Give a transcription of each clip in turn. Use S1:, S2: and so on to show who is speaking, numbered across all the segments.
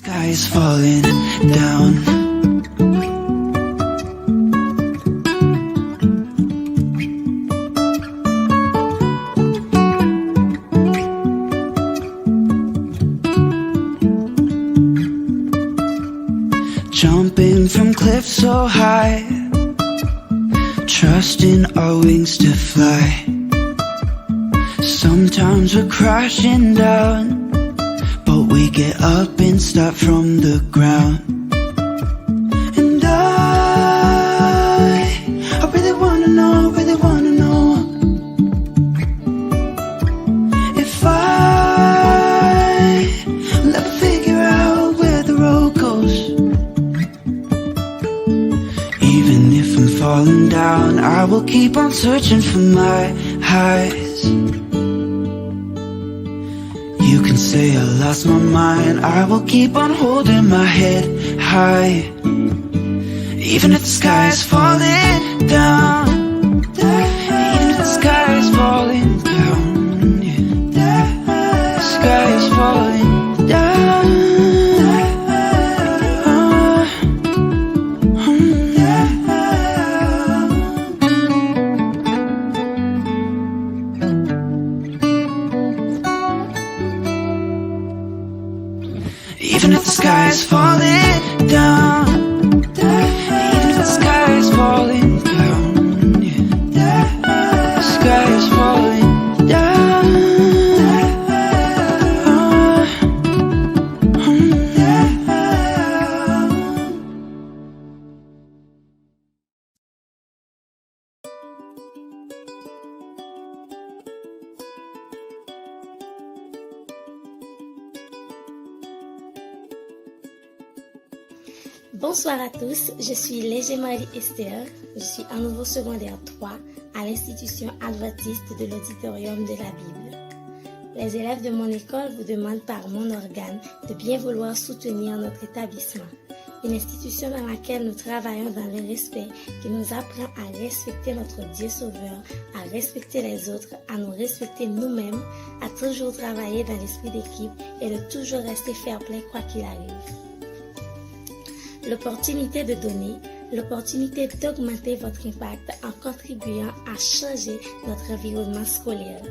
S1: Sky is falling down. Jumping from cliffs so high, trusting our wings to fly. Sometimes we're crashing down, but we get up and start from the ground. And I really wanna know if I'll ever figure out where the road goes. Even if I'm falling down, I will keep on searching for my highs. You can say I lost my mind, I will keep on holding my head high. Even if the sky is falling down, even if the sky is falling down, yeah. The sky is falling down. Even if the sky is falling down, even if the sky is falling down, yeah. The sky is falling down.
S2: Bonsoir à tous, je suis Léger Marie Esther, je suis en nouveau secondaire 3 à l'institution adventiste de l'auditorium de la Bible. Les élèves de mon école vous demandent par mon organe de bien vouloir soutenir notre établissement, une institution dans laquelle nous travaillons dans le respect qui nous apprend à respecter notre Dieu Sauveur, à respecter les autres, à nous respecter nous-mêmes, à toujours travailler dans l'esprit d'équipe et de toujours rester fair-play quoi qu'il arrive. L'opportunité de donner, l'opportunité d'augmenter votre impact en contribuant à changer notre environnement scolaire.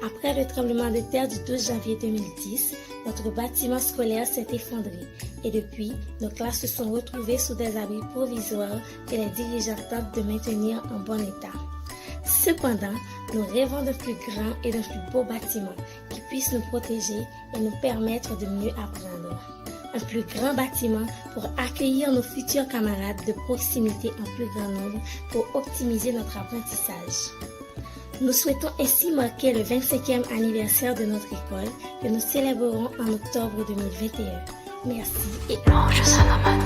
S2: Après le tremblement de terre du 12 janvier 2010, notre bâtiment scolaire s'est effondré et depuis, nos classes se sont retrouvées sous des abris provisoires que les dirigeants tentent de maintenir en bon état. Cependant, nous rêvons d'un plus grand et d'un plus beau bâtiment qui puisse nous protéger et nous permettre de mieux apprendre. Un plus grand bâtiment pour accueillir nos futurs camarades de proximité en plus grand nombre pour optimiser notre apprentissage. Nous souhaitons ainsi marquer le 25e anniversaire de notre école que nous célébrerons en octobre 2021. Merci et Ange Salamat.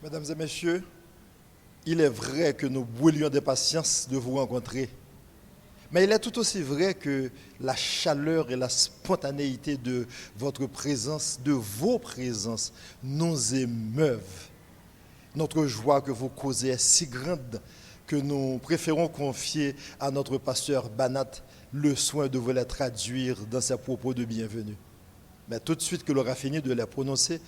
S3: Mesdames et messieurs, il est vrai que nous brûlions d'impatience de vous rencontrer. Mais il est tout aussi vrai que la chaleur et la spontanéité de votre présence, de vos présences, nous émeuvent. Notre joie que vous causez est si grande que nous préférons confier à notre pasteur Banat le soin de vous les traduire dans ses propos de bienvenue. Mais tout de suite que l'aura fini de les prononcer,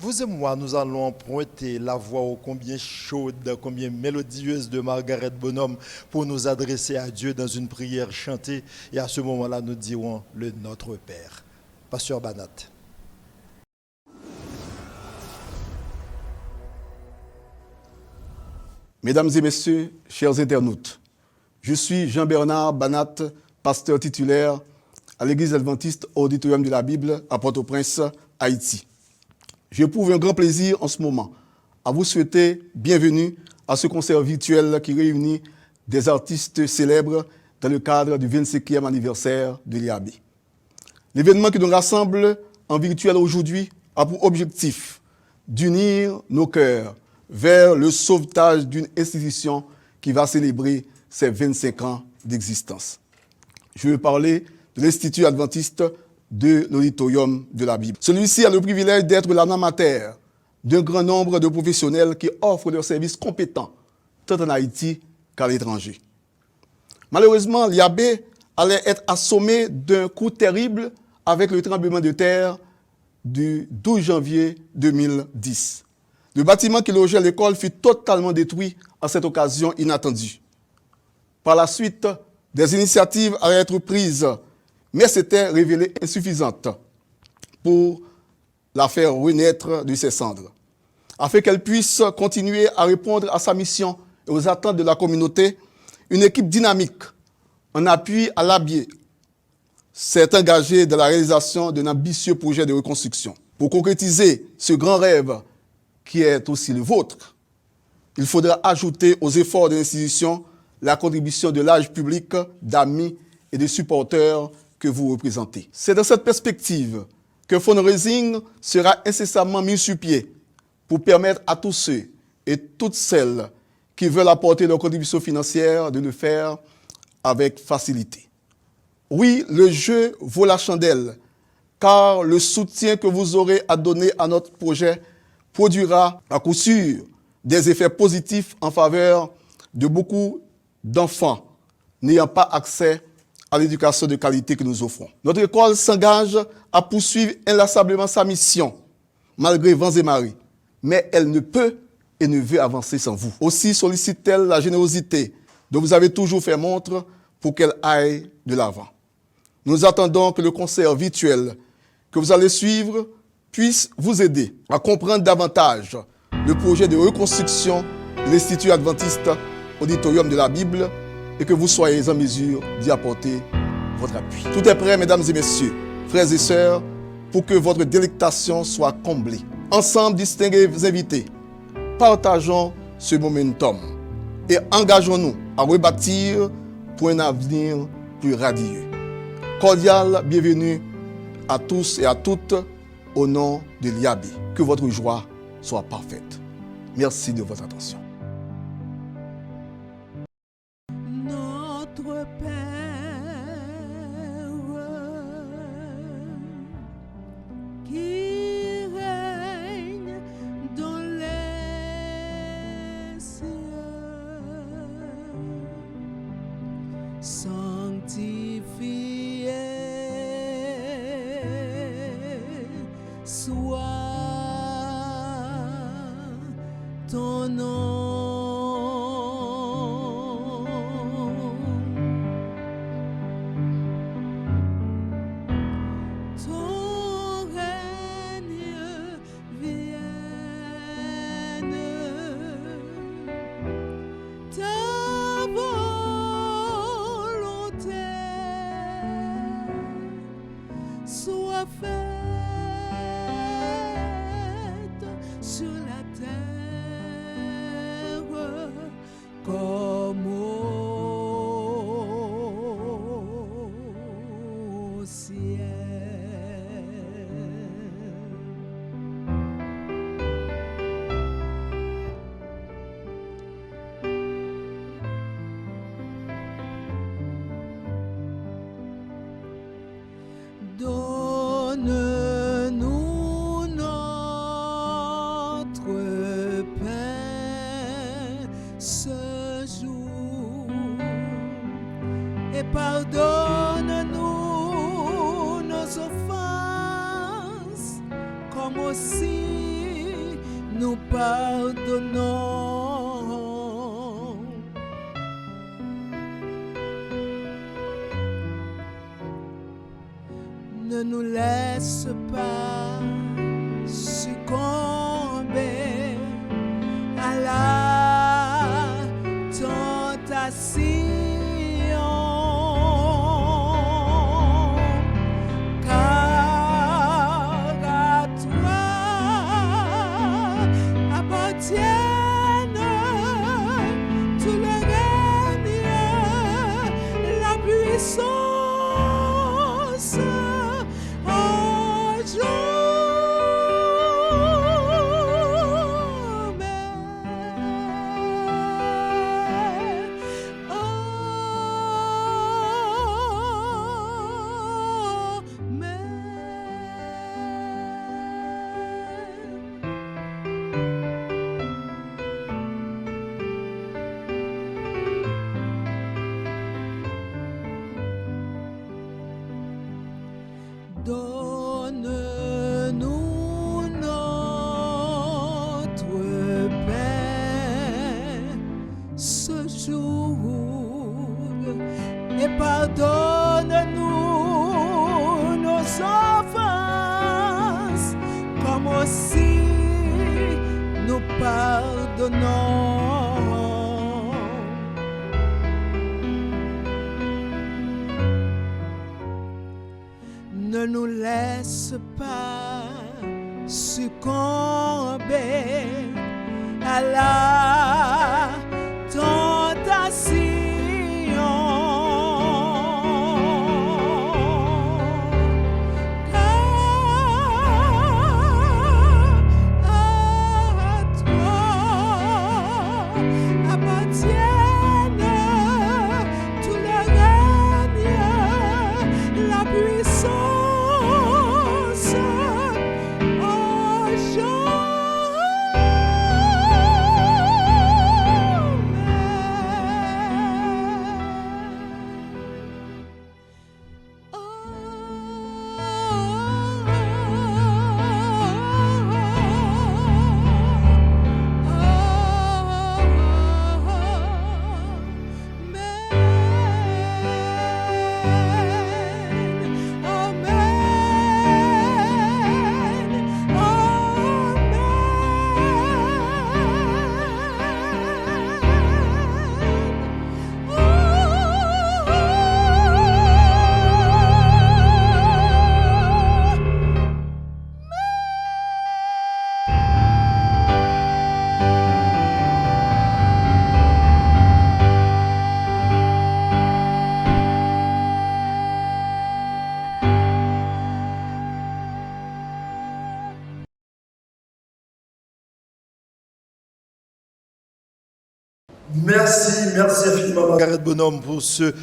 S3: vous et moi, nous allons emprunter la voix ô combien chaude, combien mélodieuse de Margaret Bonhomme pour nous adresser à Dieu dans une prière chantée. Et à ce moment-là, nous dirons le Notre Père. Pasteur Banat.
S4: Mesdames et messieurs, chers internautes, je suis Jean-Bernard Banat, pasteur titulaire à l'église adventiste Auditorium de la Bible à Port-au-Prince, Haïti. J'éprouve un grand plaisir en ce moment à vous souhaiter bienvenue à ce concert virtuel qui réunit des artistes célèbres dans le cadre du 25e anniversaire de l'IAB. L'événement qui nous rassemble en virtuel aujourd'hui a pour objectif d'unir nos cœurs vers le sauvetage d'une institution qui va célébrer ses 25 ans d'existence. Je veux parler de l'Institut adventiste de l'Auditorium de la Bible. Celui-ci a le privilège d'être l'âme mater d'un grand nombre de professionnels qui offrent leurs services compétents, tant en Haïti qu'à l'étranger. Malheureusement, l'IAB allait être assommé d'un coup terrible avec le tremblement de terre du 12 janvier 2010. Le bâtiment qui logeait l'école fut totalement détruit à cette occasion inattendue. Par la suite, des initiatives allaient être prises, mais s'étaient révélées insuffisantes pour la faire renaître de ses cendres. Afin qu'elle puisse continuer à répondre à sa mission et aux attentes de la communauté, une équipe dynamique, en appui à l'ABIE, s'est engagée dans la réalisation d'un ambitieux projet de reconstruction. Pour concrétiser ce grand rêve qui est aussi le vôtre, il faudra ajouter aux efforts de l'institution la contribution de l'âge public, d'amis et de supporters que vous représentez. C'est dans cette perspective que fundraising sera incessamment mis sur pied pour permettre à tous ceux et toutes celles qui veulent apporter leur contribution financière de le faire avec facilité. Oui, le jeu vaut la chandelle, car le soutien que vous aurez à donner à notre projet produira à coup sûr des effets positifs en faveur de beaucoup d'enfants n'ayant pas accès à l'éducation de qualité que nous offrons. Notre école s'engage à poursuivre inlassablement sa mission, malgré vents et marées, mais elle ne peut et ne veut avancer sans vous. Aussi sollicite-t-elle la générosité dont vous avez toujours fait montre pour qu'elle aille de l'avant. Nous attendons que le concert virtuel que vous allez suivre puisse vous aider à comprendre davantage le projet de reconstruction de l'Institut adventiste Auditorium de la Bible et que vous soyez en mesure d'y apporter votre appui. Tout est prêt, mesdames et messieurs, frères et sœurs, pour que votre délectation soit comblée. Ensemble, distingués invités, partageons ce momentum et engageons-nous à rebâtir pour un avenir plus radieux. Cordial bienvenue à tous et à toutes au nom de l'IAB. Que votre joie soit parfaite. Merci de votre attention.
S5: Notre Père qui règne dans les cieux, sanctifié soit ton nom. Ton règne vienne, ta volonté soit faite sur la terre comme au ciel. Donne-nous notre pain ce jour et pardonne-nous nos offenses comme aussi nous pardonnons. Ne nous laisse pas succomber à la tentation, Donne-nous notre pain ce jour et pardonne-nous nos offenses comme aussi nous pardonnons. Ne nous laisse pas succomber à la tentation.
S3: Merci infiniment Margaret Bonhomme pour ce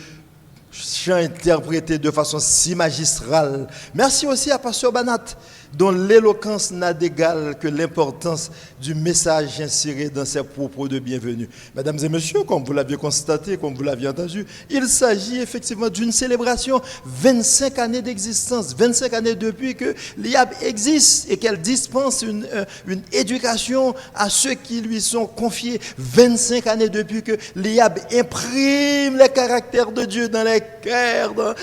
S3: chant interprété de façon si magistrale. Merci aussi à Pasteur Banat, dont l'éloquence n'a d'égal que l'importance du message inséré dans ses propos de bienvenue. Mesdames et messieurs, comme vous l'aviez constaté, comme vous l'aviez entendu, il s'agit effectivement d'une célébration, 25 années d'existence, 25 années depuis que l'IAB existe et qu'elle dispense une éducation à ceux qui lui sont confiés, 25 années depuis que l'IAB imprime les caractères de Dieu dans les cœurs, dans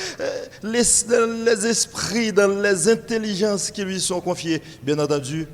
S3: les esprits, dans les intelligences qui lui sont confiées. Bien entendu,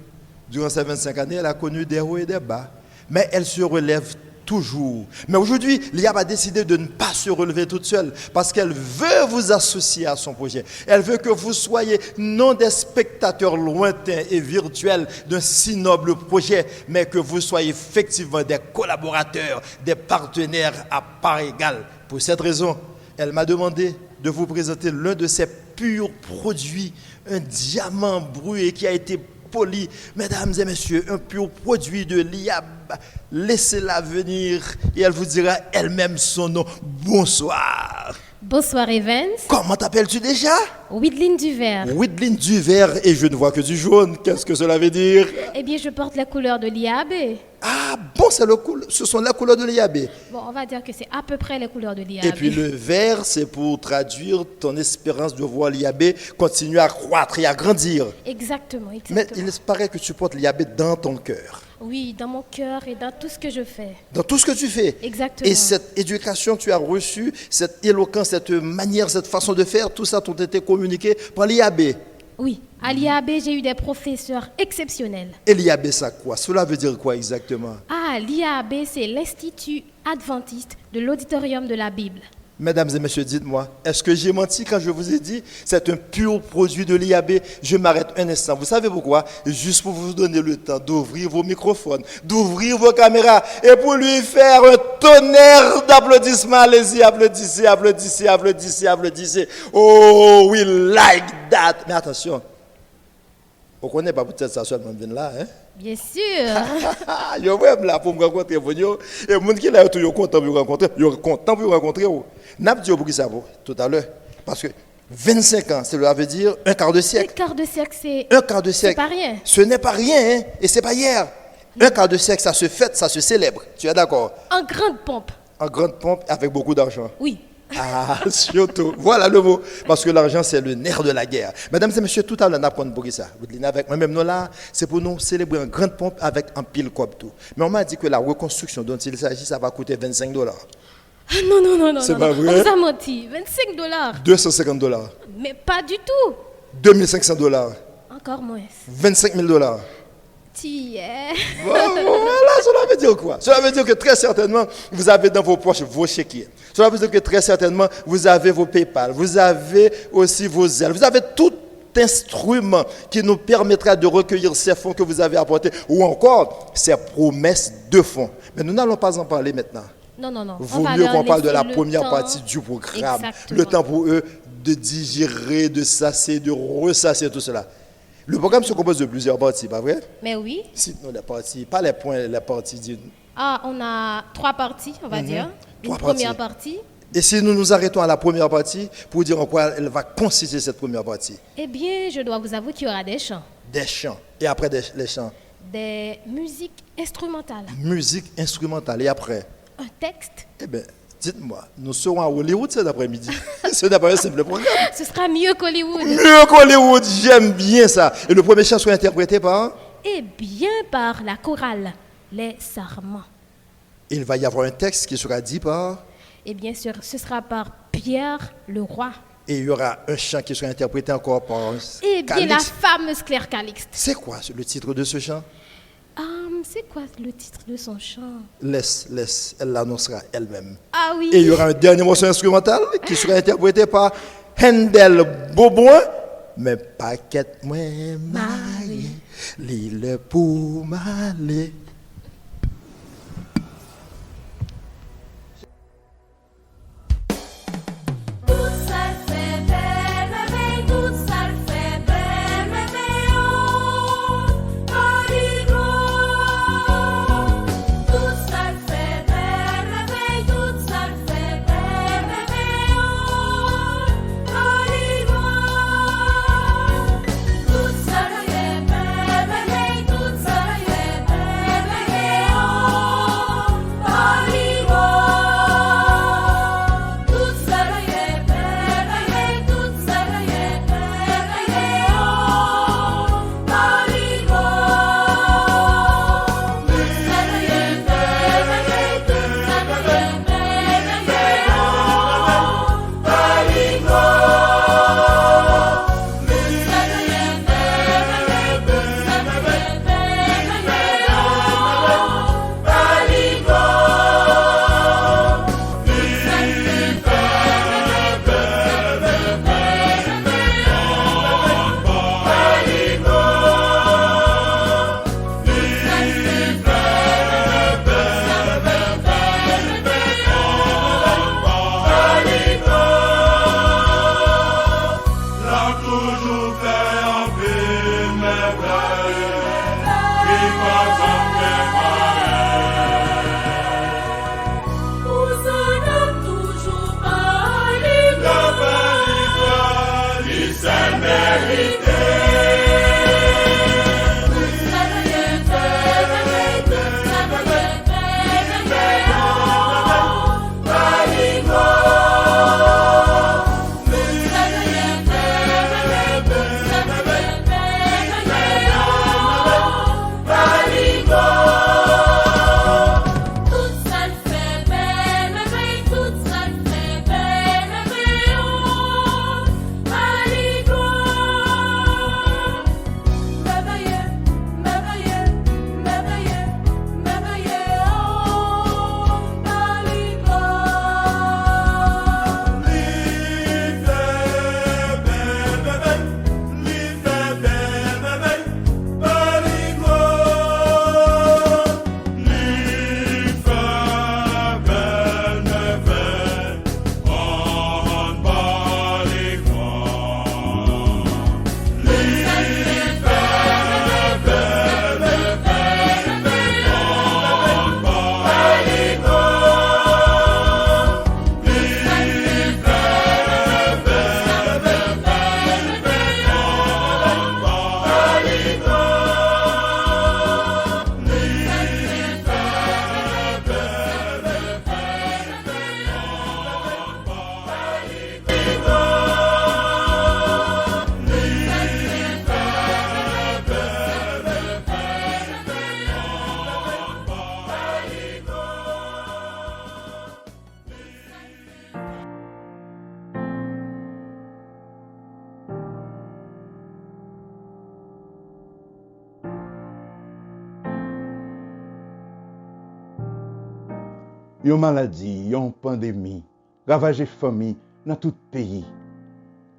S3: durant ces 25 années, elle a connu des hauts et des bas, mais elle se relève toujours. Mais aujourd'hui, l'IAB a décidé de ne pas se relever toute seule parce qu'elle veut vous associer à son projet. Elle veut que vous soyez non des spectateurs lointains et virtuels d'un si noble projet, mais que vous soyez effectivement des collaborateurs, des partenaires à part égale. Pour cette raison, elle m'a demandé de vous présenter l'un de ses purs produits, un diamant brûlé qui a été poli. Mesdames et messieurs, un pur produit de l'IAB. Laissez-la venir et elle vous dira elle-même son nom. Bonsoir.
S6: Bonsoir Evans.
S3: Comment t'appelles-tu déjà?
S6: Widline Duvert.
S3: Widline Duvert, et je ne vois que du jaune. Qu'est-ce que cela veut dire?
S6: Eh bien, je porte la couleur de l'IAB.
S3: Ah bon, ce sont les couleurs de l'IAB.
S6: Bon, on va dire que c'est à peu près les couleurs de l'IAB.
S3: Et puis le vert, c'est pour traduire ton espérance de voir l'IAB continuer à croître et à grandir.
S6: Exactement.
S3: Mais il paraît que tu portes l'IAB dans ton cœur.
S6: Oui, dans mon cœur et dans tout ce que je fais.
S3: Dans tout ce que tu fais.
S6: Exactement.
S3: Et cette éducation que tu as reçue, cette éloquence, cette manière, cette façon de faire, tout ça t'ont été communiqué par l'IAB.
S6: Oui, à l'IAB, j'ai eu des professeurs exceptionnels.
S3: Et l'IAB, ça quoi? Cela veut dire quoi exactement?
S6: Ah, l'IAB, c'est l'Institut adventiste de l'auditorium de la Bible.
S3: Mesdames et messieurs, dites-moi, est-ce que j'ai menti quand je vous ai dit c'est un pur produit de l'IAB? Je m'arrête un instant. Vous savez pourquoi? Juste pour vous donner le temps d'ouvrir vos microphones, d'ouvrir vos caméras et pour lui faire un tonnerre d'applaudissements. Allez-y, applaudissez, applaudissez, applaudissez, applaudissez. Oh, we like that. Mais attention, on ne connaît pas peut-être ça seulement là, hein?
S6: Bien sûr.
S3: Yo même là pour me rencontrer et les gens qui là sont contents pour rencontrer, yo content pour rencontrer. N'a pas dit pour ça tout à l'heure parce que 25 ans, cela veut dire un quart de siècle.
S6: Un quart de siècle, c'est
S3: un quart de siècle.
S6: C'est pas rien.
S3: Ce n'est pas rien, hein, et c'est pas hier. Un quart de siècle, ça se fête, ça se célèbre. Tu es d'accord?
S6: En grande pompe.
S3: En grande pompe avec beaucoup d'argent.
S6: Oui.
S3: Ah, surtout. Voilà le mot. Parce que l'argent, c'est le nerf de la guerre. Mesdames et messieurs, tout à l'heure, on apprend pour ça. Vous dites avec moi-même, nous là, c'est pour nous célébrer une grande pompe avec un pile comme tout. Mais on m'a dit que la reconstruction dont il s'agit, ça va coûter $25.
S6: Non.
S3: C'est
S6: non,
S3: pas
S6: non.
S3: vrai?
S6: On vous a menti. $25.
S3: $250.
S6: Mais pas du tout.
S3: $2500.
S6: Encore moins.
S3: $25 000.
S6: Tiens.
S3: Voilà, cela veut dire quoi? Cela veut dire que très certainement, vous avez dans vos poches vos chéquiers. Cela veut dire que très certainement, vous avez vos PayPal, vous avez aussi vos ailes, vous avez tout instrument qui nous permettra de recueillir ces fonds que vous avez apportés ou encore ces promesses de fonds. Mais nous n'allons pas en parler maintenant.
S6: Non.
S3: Vaut mieux qu'on parle de la première
S6: temps.
S3: partie du programme.
S6: Exactement.
S3: Le temps pour eux de digérer, de sasser, de ressasser tout cela. Le programme se compose de plusieurs parties, pas vrai?
S6: Mais oui.
S3: Si, non, les parties, pas les points, les parties d'une.
S6: Ah, on a 3 parties, on va dire.
S3: Trois
S6: Une première partie.
S3: Et si nous nous arrêtons à la première partie, pour dire en quoi elle va consister cette première partie?
S6: Eh bien, je dois vous avouer qu'il y aura des chants.
S3: Des chants. Et après les chants,
S6: Des musiques instrumentales.
S3: musique instrumentale. Et après,
S6: Un texte.
S3: eh bien, dites-moi, nous serons à Hollywood cet après-midi. C'est d'abord un simple programme.
S6: Ce sera mieux qu'Hollywood.
S3: Mieux qu'Hollywood, j'aime bien ça. Et le premier chant sera interprété par?
S6: Eh bien, par la chorale, les Sarments.
S3: Il va y avoir un texte qui sera dit par?
S6: Eh bien, ce sera par Pierre le Roi.
S3: Et il y aura un chant qui sera interprété encore par?
S6: Eh bien, la
S3: Calixte.
S6: fameuse Claire Calixte.
S3: C'est quoi le titre de ce chant?
S6: C'est quoi le titre de son chant?
S3: Laisse, elle l'annoncera elle-même.
S6: Ah oui.
S3: Et il y aura un dernier morceau instrumental qui sera interprété par Handel Beauboin, mais paquette moi marié, l'île pour m'aller.
S7: Tout ça Yon maladie, yon pandémie, ravage famille dans tout pays.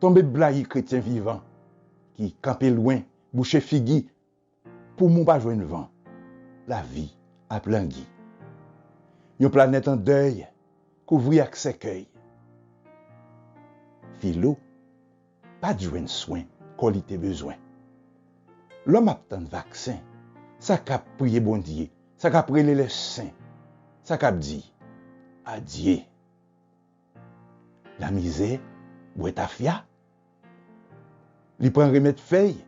S7: Tombe blayi chrétien vivant qui campé loin, boucher figi pour moun pas joindre vent. La vie a plangui. Yon planète en deuil, couvri ak sécueil. Filo, pas de joindre soin, qualité besoin. L'homme a tant de vaccin, ça cap prier bon Dieu, ça cap prier les saints, ça cap dit adieu. La misère, bouet afia. Li prend remède feuille,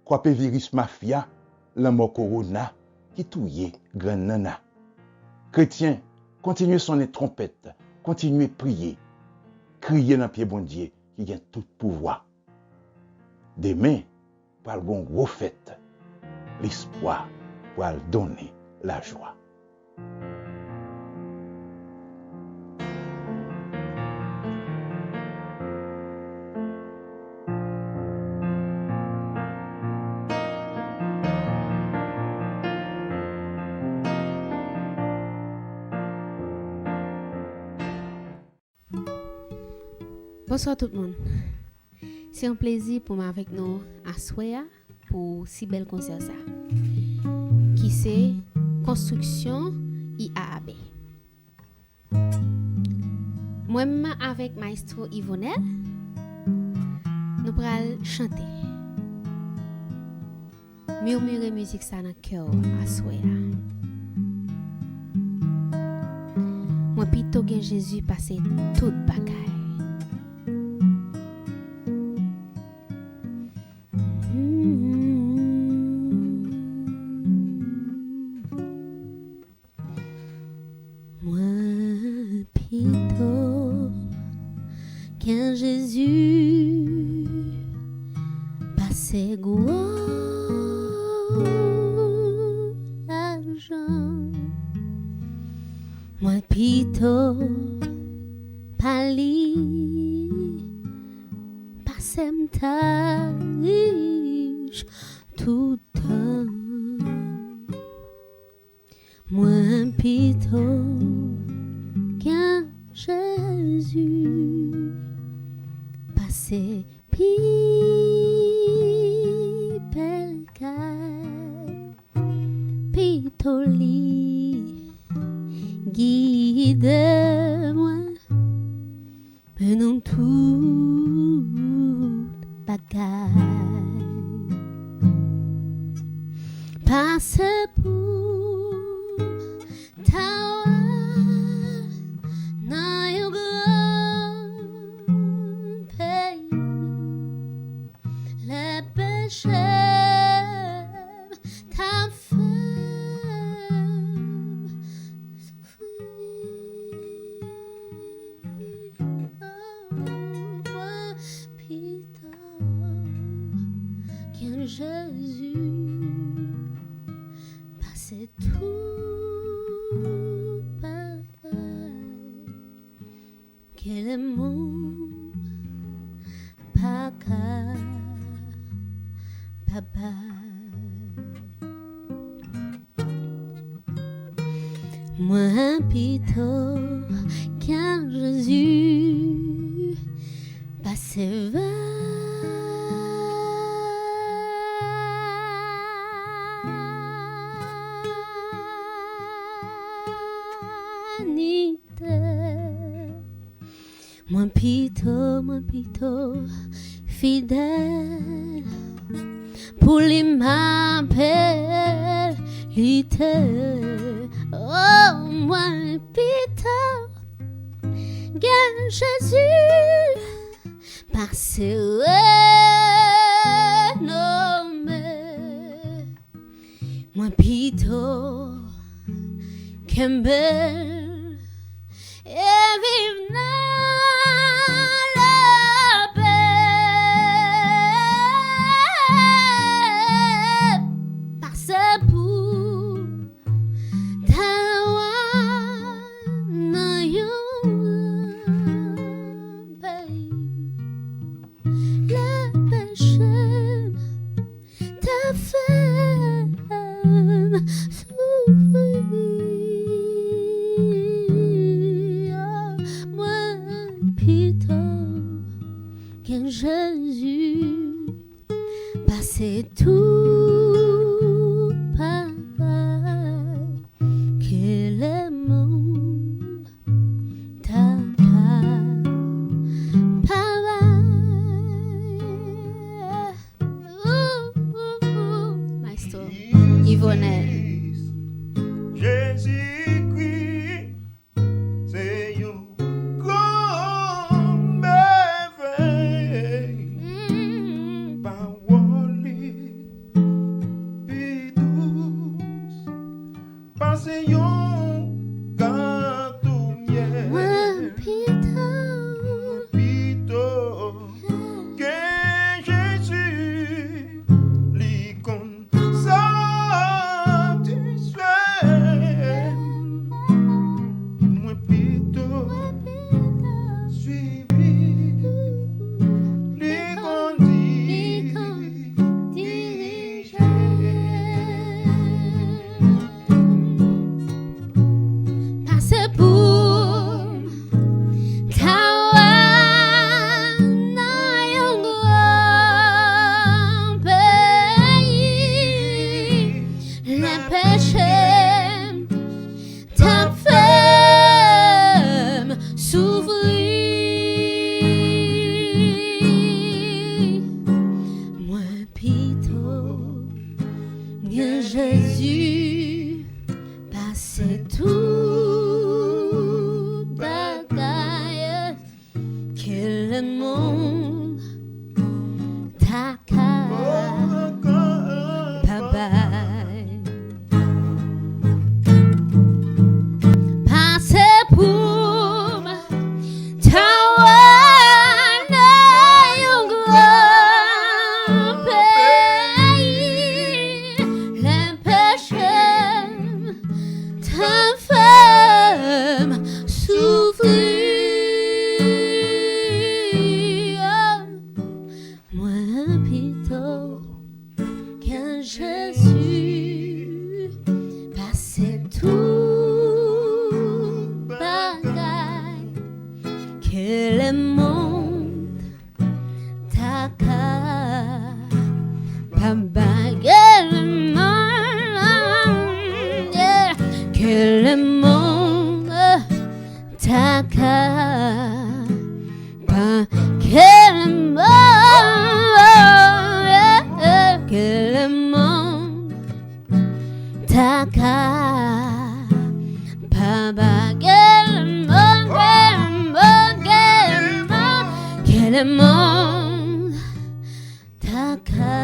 S7: kwape virus mafia, la mort corona, qui touye grand nana. Chrétien, continuez sonner trompette, continuez prier, crier dans pied bon Dieu, qui a tout pouvoir. Demain, pour le bon gros fête, l'espoir pour le donner la joie.
S8: Bonsoir tout le monde. C'est un plaisir pour moi avec nous à soir pour si bel concert ça. Qui c'est construction IAAB. Moi-même avec maestro Yvonel, nous allons chanter. Murmurer musique ça dans cœur à soir. Moi plutôt que Jésus passer toute bagaille. Moi plutôt car Jésus passe vanité. Moi plutôt fidèle pour les m'appelle oh, moi plutôt gagne Jésus parce nommé. Moi plutôt qu'un bel et vive la paix parce pour que Jésus passait tout pareil que le monde t'a pareil. Maestro Yvonnel.
S9: Jésus-Christ, c'est une grande merveille. Parole plus douce, passez un gâteau miel. Pito, que Jésus lui compte satisfait. Moi plutôt suivi, lui conduit, dirigé.
S8: Passe pour Tawa na yon grand pays. Les péchés ta femme s'ouvrir. Moi plutôt que Jésus passait tout bagaille que le monde t'a pareil. Passez pour Tawana, un grand pays. Les péchés ta femme souffrir. Moi plutôt que Jésus passait tout bagaille que le monde t'a pas bagaille le monde, yeah, que le monde t'a pas que le monde, yeah, que le monde t'a pas bagaille le monde, que le monde t'a pas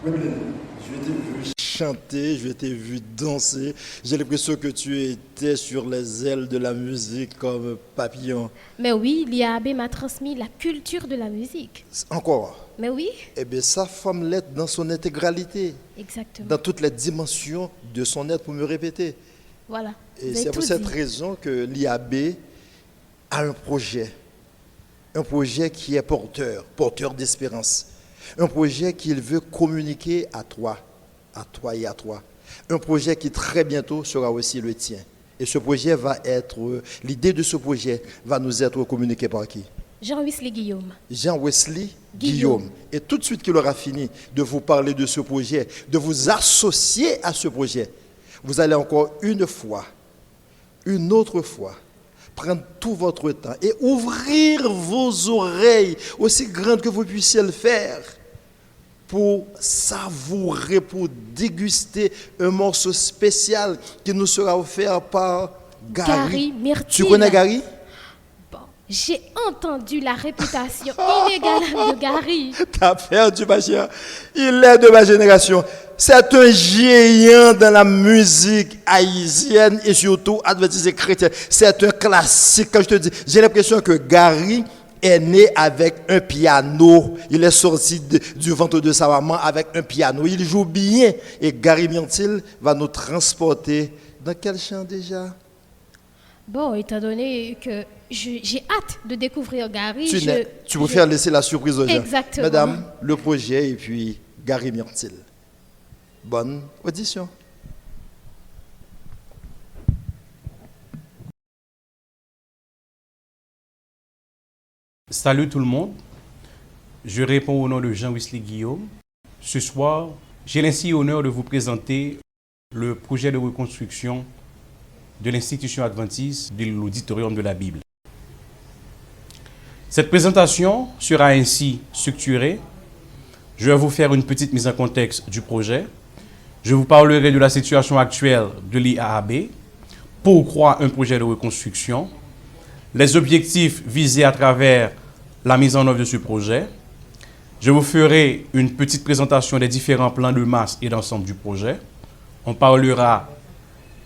S3: Je t'ai vu chanter, je t'ai vu danser. J'ai l'impression que tu étais sur les ailes de la musique comme papillon.
S6: Mais oui, l'IAB m'a transmis la culture de la musique.
S3: Encore.
S6: Mais oui,
S3: Eh bien, sa femme l'être dans son intégralité,
S6: exactement.
S3: dans toutes les dimensions de son être, pour me répéter.
S6: Voilà.
S3: Et
S6: Vous
S3: c'est
S6: avez
S3: pour
S6: tout
S3: cette
S6: dit.
S3: raison que l'IAB a un projet qui est porteur d'espérance, un projet qu'il veut communiquer à toi et à toi, un projet qui très bientôt sera aussi le tien. Et ce projet va être, l'idée de ce projet va nous être communiquée par qui?
S6: Jean-Wesley Guillaume.
S3: Jean-Wesley Guillaume. Et tout de suite qu'il aura fini de vous parler de ce projet, de vous associer à ce projet, vous allez encore une autre fois, prendre tout votre temps et ouvrir vos oreilles aussi grandes que vous puissiez le faire pour savourer, pour déguster un morceau spécial qui nous sera offert par
S6: Gary Myrtille.
S3: Tu connais Gary?
S6: Bon, j'ai entendu la réputation inégalable de Gary.
S3: T'as perdu, ma chère. Il est de ma génération. C'est un géant dans la musique haïtienne et surtout adventiste et chrétienne. C'est un classique. Quand je te dis, j'ai l'impression que Gary est né avec un piano. Il est sorti du ventre de sa maman avec un piano. Il joue bien. Et Gary Myrtille va nous transporter dans quel chant déjà?
S6: Bon, étant donné que j'ai hâte de découvrir Gary.
S3: Tu préfères laisser la surprise aux gens.
S6: Exactement.
S3: Madame, le projet et puis Gary Myrtille. Bonne audition.
S10: Salut tout le monde. Je réponds au nom de Jean-Wesley Guillaume. Ce soir, j'ai l'ainsi honneur de vous présenter le projet de reconstruction de l'Institution adventiste de l'Auditorium de la Bible. Cette présentation sera ainsi structurée. Je vais vous faire une petite mise en contexte du projet. Je vous parlerai de la situation actuelle de l'IAAB, pourquoi un projet de reconstruction, les objectifs visés à travers la mise en œuvre de ce projet. Je vous ferai une petite présentation des différents plans de masse et d'ensemble du projet. On parlera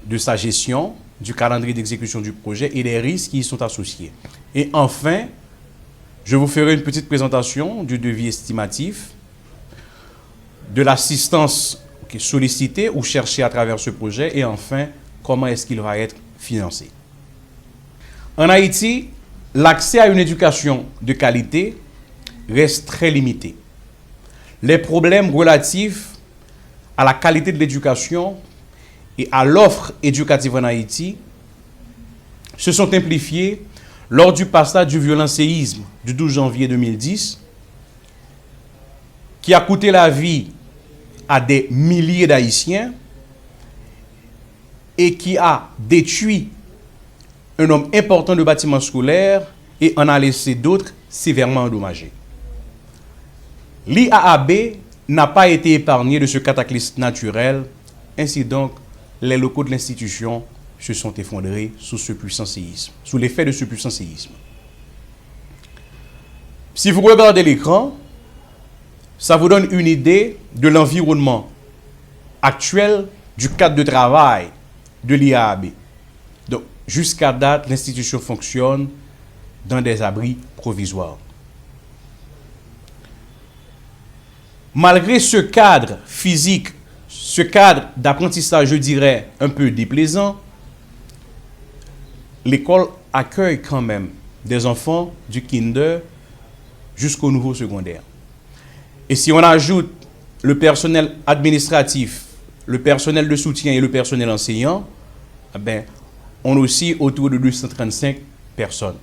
S10: de sa gestion, du calendrier d'exécution du projet et des risques qui y sont associés. Et enfin, je vous ferai une petite présentation du devis estimatif, de l'assistance sollicitée ou cherchée à travers ce projet et enfin, comment est-ce qu'il va être financé. En Haïti, l'accès à une éducation de qualité reste très limité. Les problèmes relatifs à la qualité de l'éducation et à l'offre éducative en Haïti se sont amplifiés lors du passage du violent séisme du 12 janvier 2010 qui a coûté la vie à des milliers d'Haïtiens et qui a détruit un nombre important de bâtiments scolaires et en a laissé d'autres sévèrement endommagés. L'IAAB n'a pas été épargné de ce cataclysme naturel, ainsi donc les locaux de l'institution se sont effondrés sous ce puissant séisme, sous l'effet de ce puissant séisme. Si vous regardez l'écran, ça vous donne une idée de l'environnement actuel du cadre de travail de l'IAAB. Donc, jusqu'à date, l'institution fonctionne dans des abris provisoires. Malgré ce cadre physique, ce cadre d'apprentissage, je dirais, un peu déplaisant, l'école accueille quand même des enfants du kinder jusqu'au niveau secondaire. Et si on ajoute le personnel administratif, le personnel de soutien et le personnel enseignant, eh ben, on a aussi autour de 235 personnes.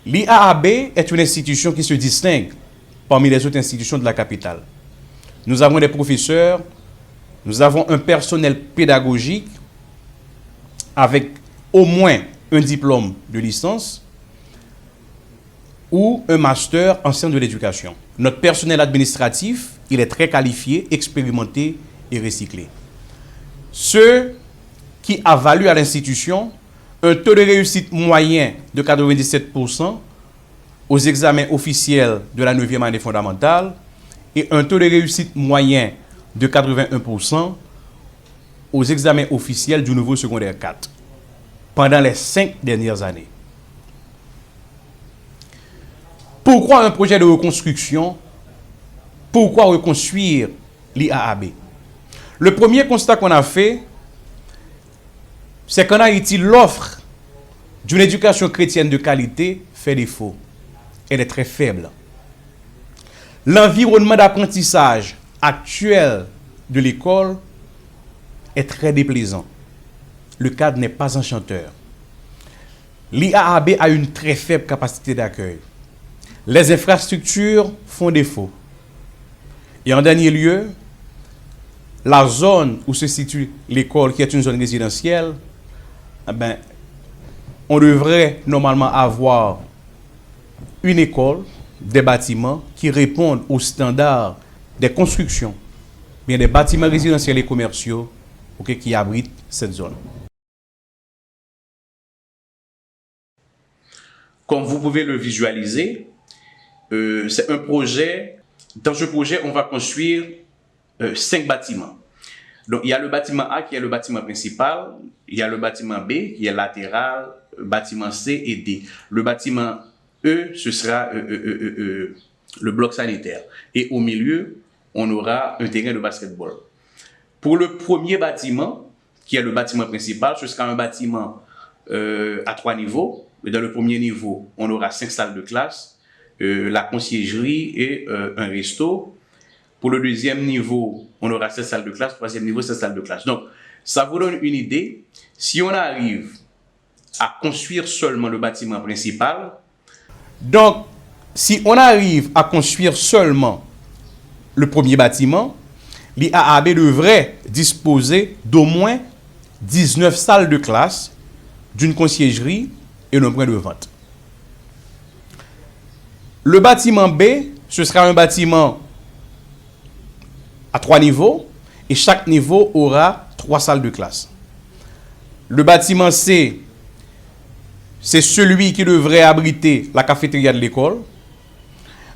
S10: L'IAAB est une institution qui se distingue parmi les autres institutions de la capitale. Nous avons des professeurs, nous avons un personnel pédagogique avec au moins un diplôme de licence ou un master en sciences de l'éducation. Notre personnel administratif, il est très qualifié, expérimenté et recyclé. Ce qui a valu à l'institution un taux de réussite moyen de 97% aux examens officiels de la 9e année fondamentale et un taux de réussite moyen de 81% aux examens officiels du niveau secondaire 4 pendant les 5 dernières années. Pourquoi un projet de reconstruction? Pourquoi reconstruire l'IAAB? Le premier constat qu'on a fait, c'est qu'en Haïti, l'offre d'une éducation chrétienne de qualité fait défaut. Elle est très faible. L'environnement d'apprentissage actuel de l'école est très déplaisant. Le cadre n'est pas enchanteur. L'IAAB a une très faible capacité d'accueil. Les infrastructures font défaut. Et en dernier lieu, la zone où se situe l'école, qui est une zone résidentielle, on devrait normalement avoir une école, des bâtiments qui répondent aux standards des constructions, bien des bâtiments résidentiels et commerciaux qui abritent cette zone. Comme vous pouvez le visualiser, c'est un projet. Dans ce projet, on va construire 5 bâtiments. Donc, il y a le bâtiment A qui est le bâtiment principal, il y a le bâtiment B qui est latéral, bâtiment C et D. Le bâtiment E, ce sera le bloc sanitaire. Et au milieu, on aura un terrain de basketball. Pour le premier bâtiment, qui est le bâtiment principal, ce sera un bâtiment à 3 niveaux. Dans le premier niveau, on aura 5 salles de classe, la conciergerie et un resto. Pour le deuxième niveau, on aura 7 salles de classe. Troisième niveau, 7 salles de classe. Donc, ça vous donne une idée. Si on arrive à construire seulement le bâtiment principal, donc, si on arrive à construire seulement le premier bâtiment, l'IAAB devrait disposer d'au moins 19 salles de classe, d'une conciergerie et d'un point de vente. Le bâtiment B, ce sera un bâtiment à 3 niveaux et chaque niveau aura 3 salles de classe. Le bâtiment C, c'est celui qui devrait abriter la cafétéria de l'école,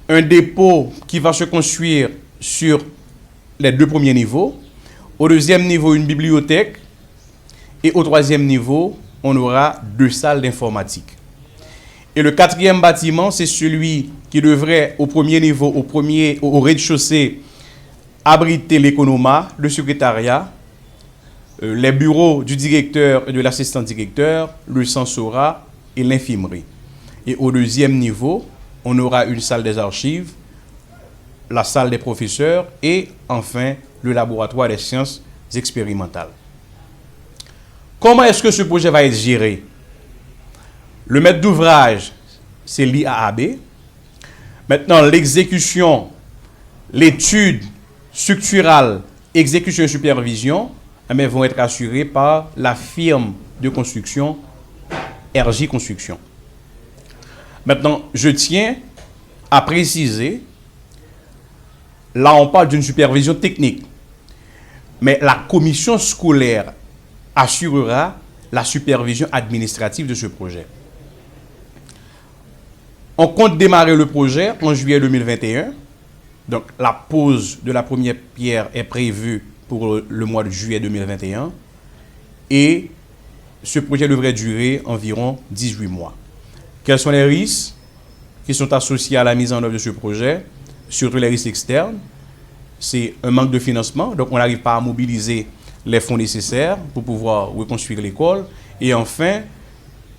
S10: un dépôt qui va se construire sur les 2 premiers niveaux, au deuxième niveau une bibliothèque et au troisième niveau on aura 2 salles d'informatique. Et le 4e bâtiment, c'est celui qui devrait au premier niveau, au rez-de-chaussée, abriter l'économa, le secrétariat, les bureaux du directeur et de l'assistant directeur, le censorat et l'infirmerie. Et au 2e niveau, on aura une salle des archives, la salle des professeurs et enfin le laboratoire des sciences expérimentales. Comment est-ce que ce projet va être géré? Le maître d'ouvrage, c'est l'IAAB. Maintenant, l'exécution, l'étude structurale, exécution et supervision vont être assurées par la firme de construction RJ Construction. Maintenant, je tiens à préciser, là on parle d'une supervision technique, mais la commission scolaire assurera la supervision administrative de ce projet. On compte démarrer le projet en juillet 2021. Donc, la pose de la première pierre est prévue pour le mois de juillet 2021. Et ce projet devrait durer environ 18 mois. Quels sont les risques qui sont associés à la mise en œuvre de ce projet? Surtout les risques externes. C'est un manque de financement. Donc, on n'arrive pas à mobiliser les fonds nécessaires pour pouvoir reconstruire l'école. Et enfin,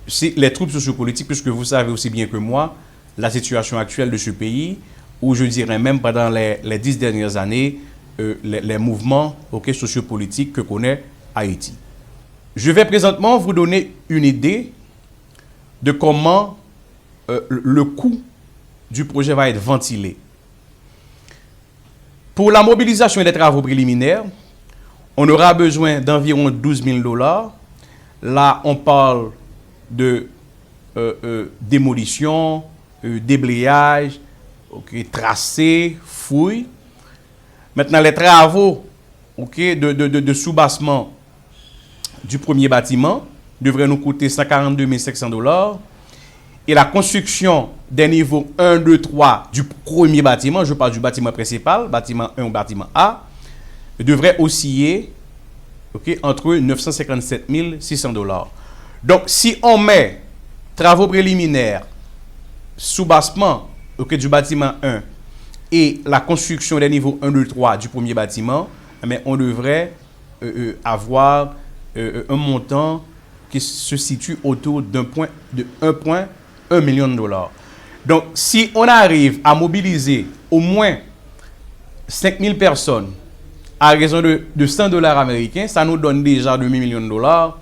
S10: c'est les troubles sociopolitiques, puisque vous savez aussi bien que moi la situation actuelle de ce pays, où je dirais même pendant les 10 dernières années, les mouvements sociopolitiques que connaît Haïti. Je vais présentement vous donner une idée de comment le coût du projet va être ventilé. Pour la mobilisation des travaux préliminaires, on aura besoin d'environ 12 000 $. Là, on parle de démolition, déblayage, tracé, fouille. Maintenant, les travaux de soubassement du premier bâtiment devraient nous coûter 142 500 $. et la construction des niveaux 1, 2, 3 du premier bâtiment, je parle du bâtiment principal, bâtiment 1 ou bâtiment A, devrait osciller entre 957 600 $. Donc, si on met travaux préliminaires, soubassement du bâtiment 1 et la construction des niveaux 1, 2, 3 du premier bâtiment, mais on devrait avoir un montant qui se situe autour de 1,1 million de $. Donc, si on arrive à mobiliser au moins 5000 personnes à raison de 100 $ américains, ça nous donne déjà 2 millions de $.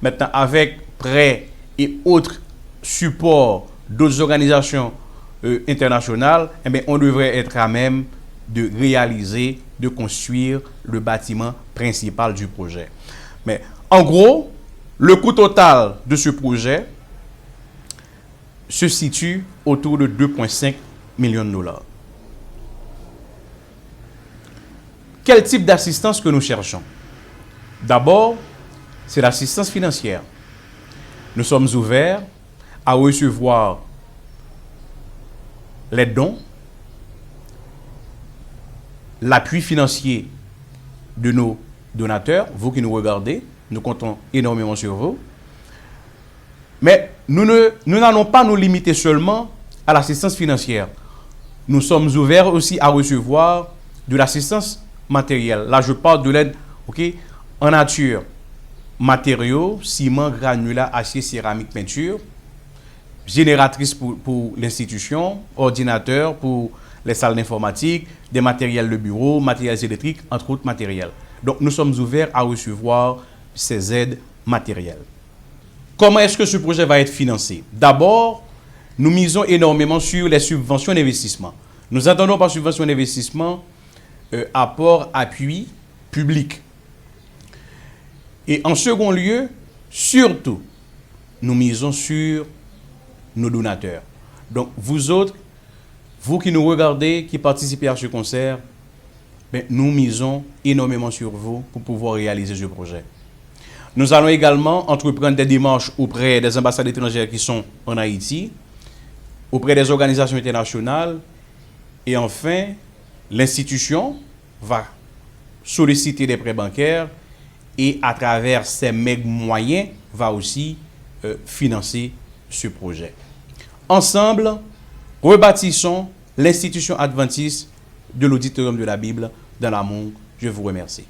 S10: Maintenant, avec prêts et autres supports d'autres organisations internationales, eh bien, on devrait être à même de réaliser, de construire le bâtiment principal du projet. Mais en gros, le coût total de ce projet se situe autour de 2,5 millions de $. Quel type d'assistance que nous cherchons? D'abord, c'est l'assistance financière. Nous sommes ouverts à recevoir les dons, l'appui financier de nos donateurs, vous qui nous regardez, nous comptons énormément sur vous. Mais nous n'allons pas nous limiter seulement à l'assistance financière. Nous sommes ouverts aussi à recevoir de l'assistance matérielle. Là, je parle de l'aide en nature, matériaux, ciment, granulat, acier, céramique, peinture, génératrice pour l'institution, ordinateur pour les salles d'informatique, des matériels de bureau, matériels électriques, entre autres matériels. Donc, nous sommes ouverts à recevoir ces aides matérielles. Comment est-ce que ce projet va être financé? D'abord, nous misons énormément sur les subventions d'investissement. Nous entendons par subvention d'investissement apport, appui public. Et en second lieu, surtout, nous misons sur nos donateurs. Donc, vous autres, vous qui nous regardez, qui participez à ce concert, nous misons énormément sur vous pour pouvoir réaliser ce projet. Nous allons également entreprendre des démarches auprès des ambassades étrangères qui sont en Haïti, auprès des organisations internationales, et enfin, l'institution va solliciter des prêts bancaires et à travers ces moyens va aussi financer ce projet. Ensemble, rebâtissons l'institution adventiste de l'Auditorium de la Bible dans l'amour. Je vous remercie.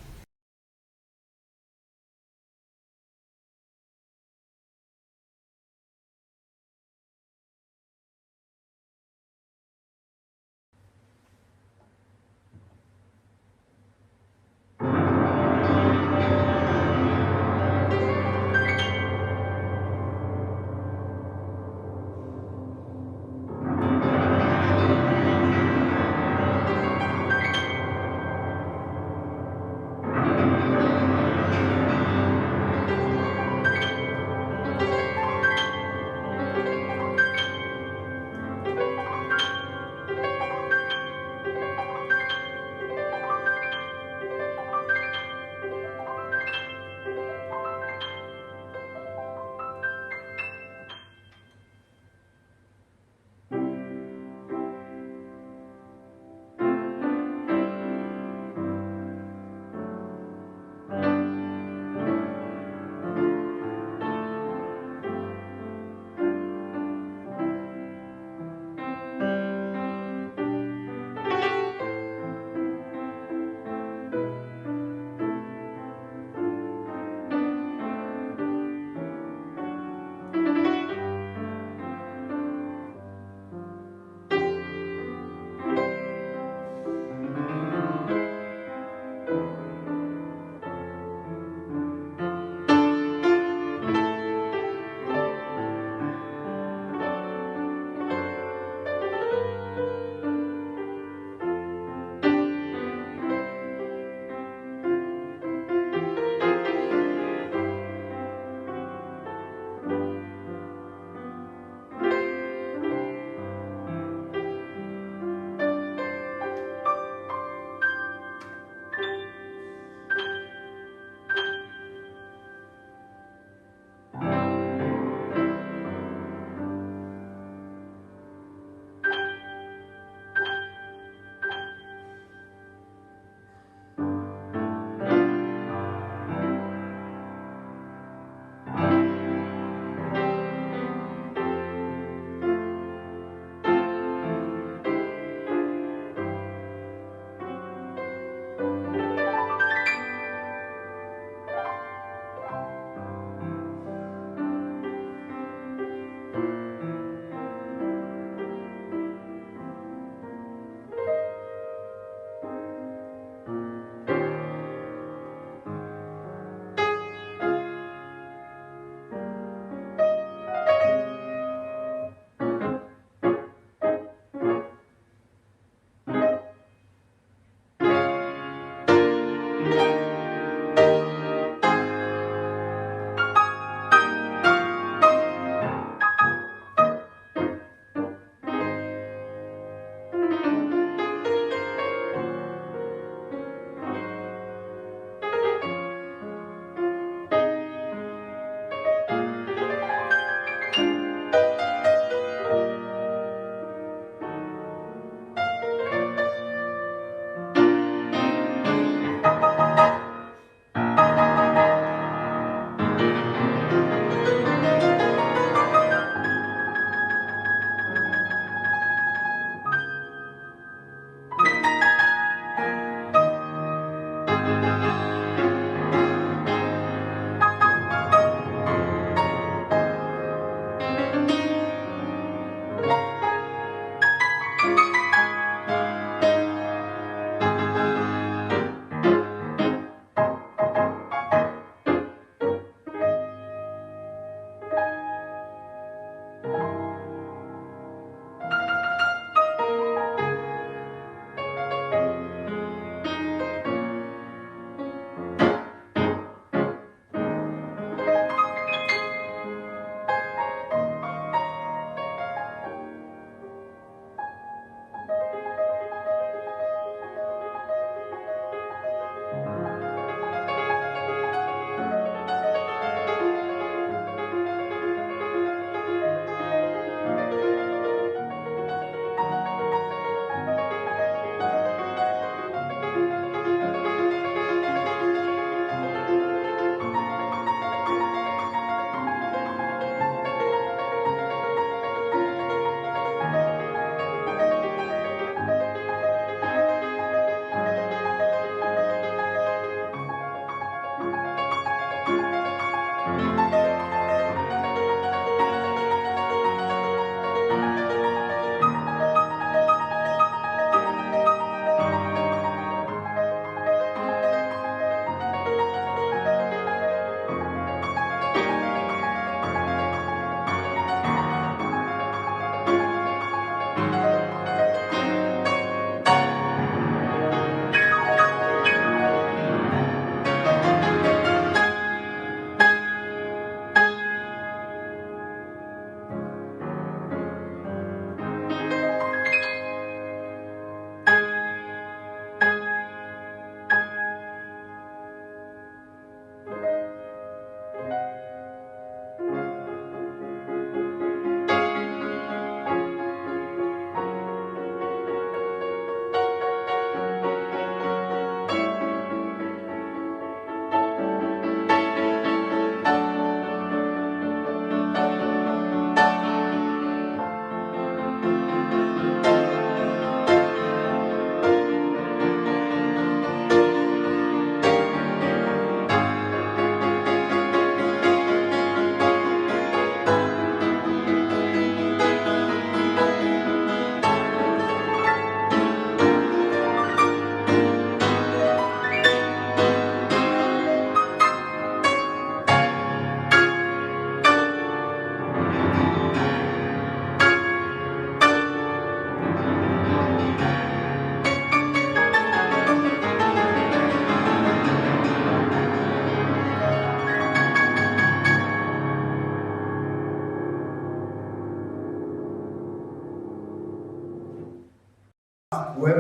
S3: Ouais,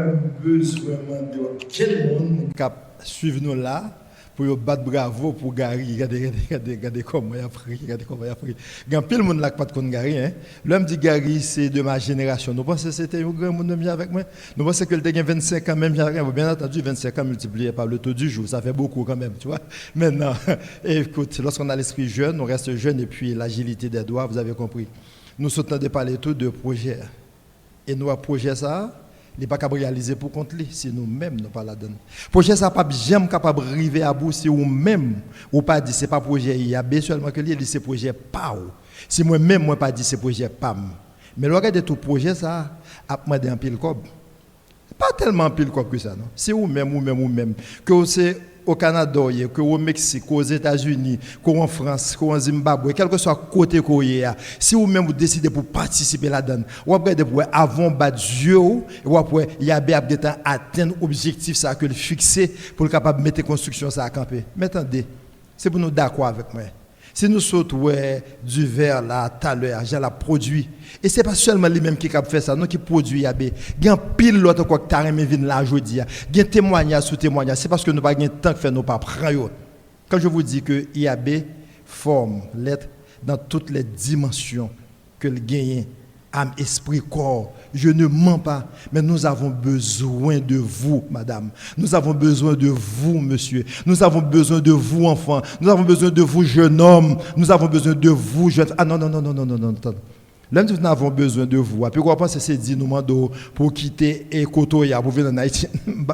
S3: besoin de quel monde qui suivre nous là pour battre bravo pour Gary. Regardez comment il a pris. Regardez comment il a pris. Il y a plein de monde là qui pas de compte Gary. L'homme dit Gary, c'est de ma génération. Nous pensons que c'était un grand monde bien avec moi. Nous pensons qu'il a 25 ans même. Bien entendu, 25 ans multiplié par le taux du jour. Ça fait beaucoup quand même, tu vois. Maintenant, écoute, lorsqu'on a l'esprit jeune, on reste jeune et puis l'agilité des doigts, vous avez compris. Nous sommes de parler tout de projet. Et nous, projet ça, il n'est pas capable de réaliser pour compte lui, si nous-mêmes nous pas la donne. Projet ça pas jamais capable de arriver à bout si vous-même ou pas dit c'est pas projet IAB seulement que lui dit c'est projet PAO. Si moi-même moi pas dit c'est projet PAM. Mais le regard de tout projet ça a demandé un pile cob. Pas tellement pile cob que ça non. C'est vous-même que c'est au Canada, que au Mexique, aux États-Unis, qu'en France, qu'en Zimbabwe, quel que soit côté côté, si vous-même vous décidez pour participer là-dedans, vous pouvez avant battre Dieu, vous pouvez y atteindre l'objectif ça que le fixer pour le capable de mettre construction ça à camper. Mais attendez, c'est pour nous d'accord avec moi. Si nous sautons du verre là, tout à l'heure, j'ai la produit. Et ce n'est pas seulement lui-même qui a fait ça, non qui produit Yabé. Il y a un pile l'autre quoi que tu as remis là aujourd'hui. Il y a un témoignage sous témoignage. C'est parce que nous n'avons pas de temps que faire nos pas prendre. Quand je vous dis que Yabé forme l'être dans toutes les dimensions que le gagne, âme, esprit, corps, je ne mens pas, mais nous avons besoin de vous, madame. Nous avons besoin de vous, monsieur. Nous avons besoin de vous, enfants. Nous avons besoin de vous, jeune homme. Nous avons besoin de vous, jeune... Ah non. Là, nous avons besoin de vous. Puis, on pense que c'est dit, nous demandons pour quitter et Kotoya, pour venir en Haïti.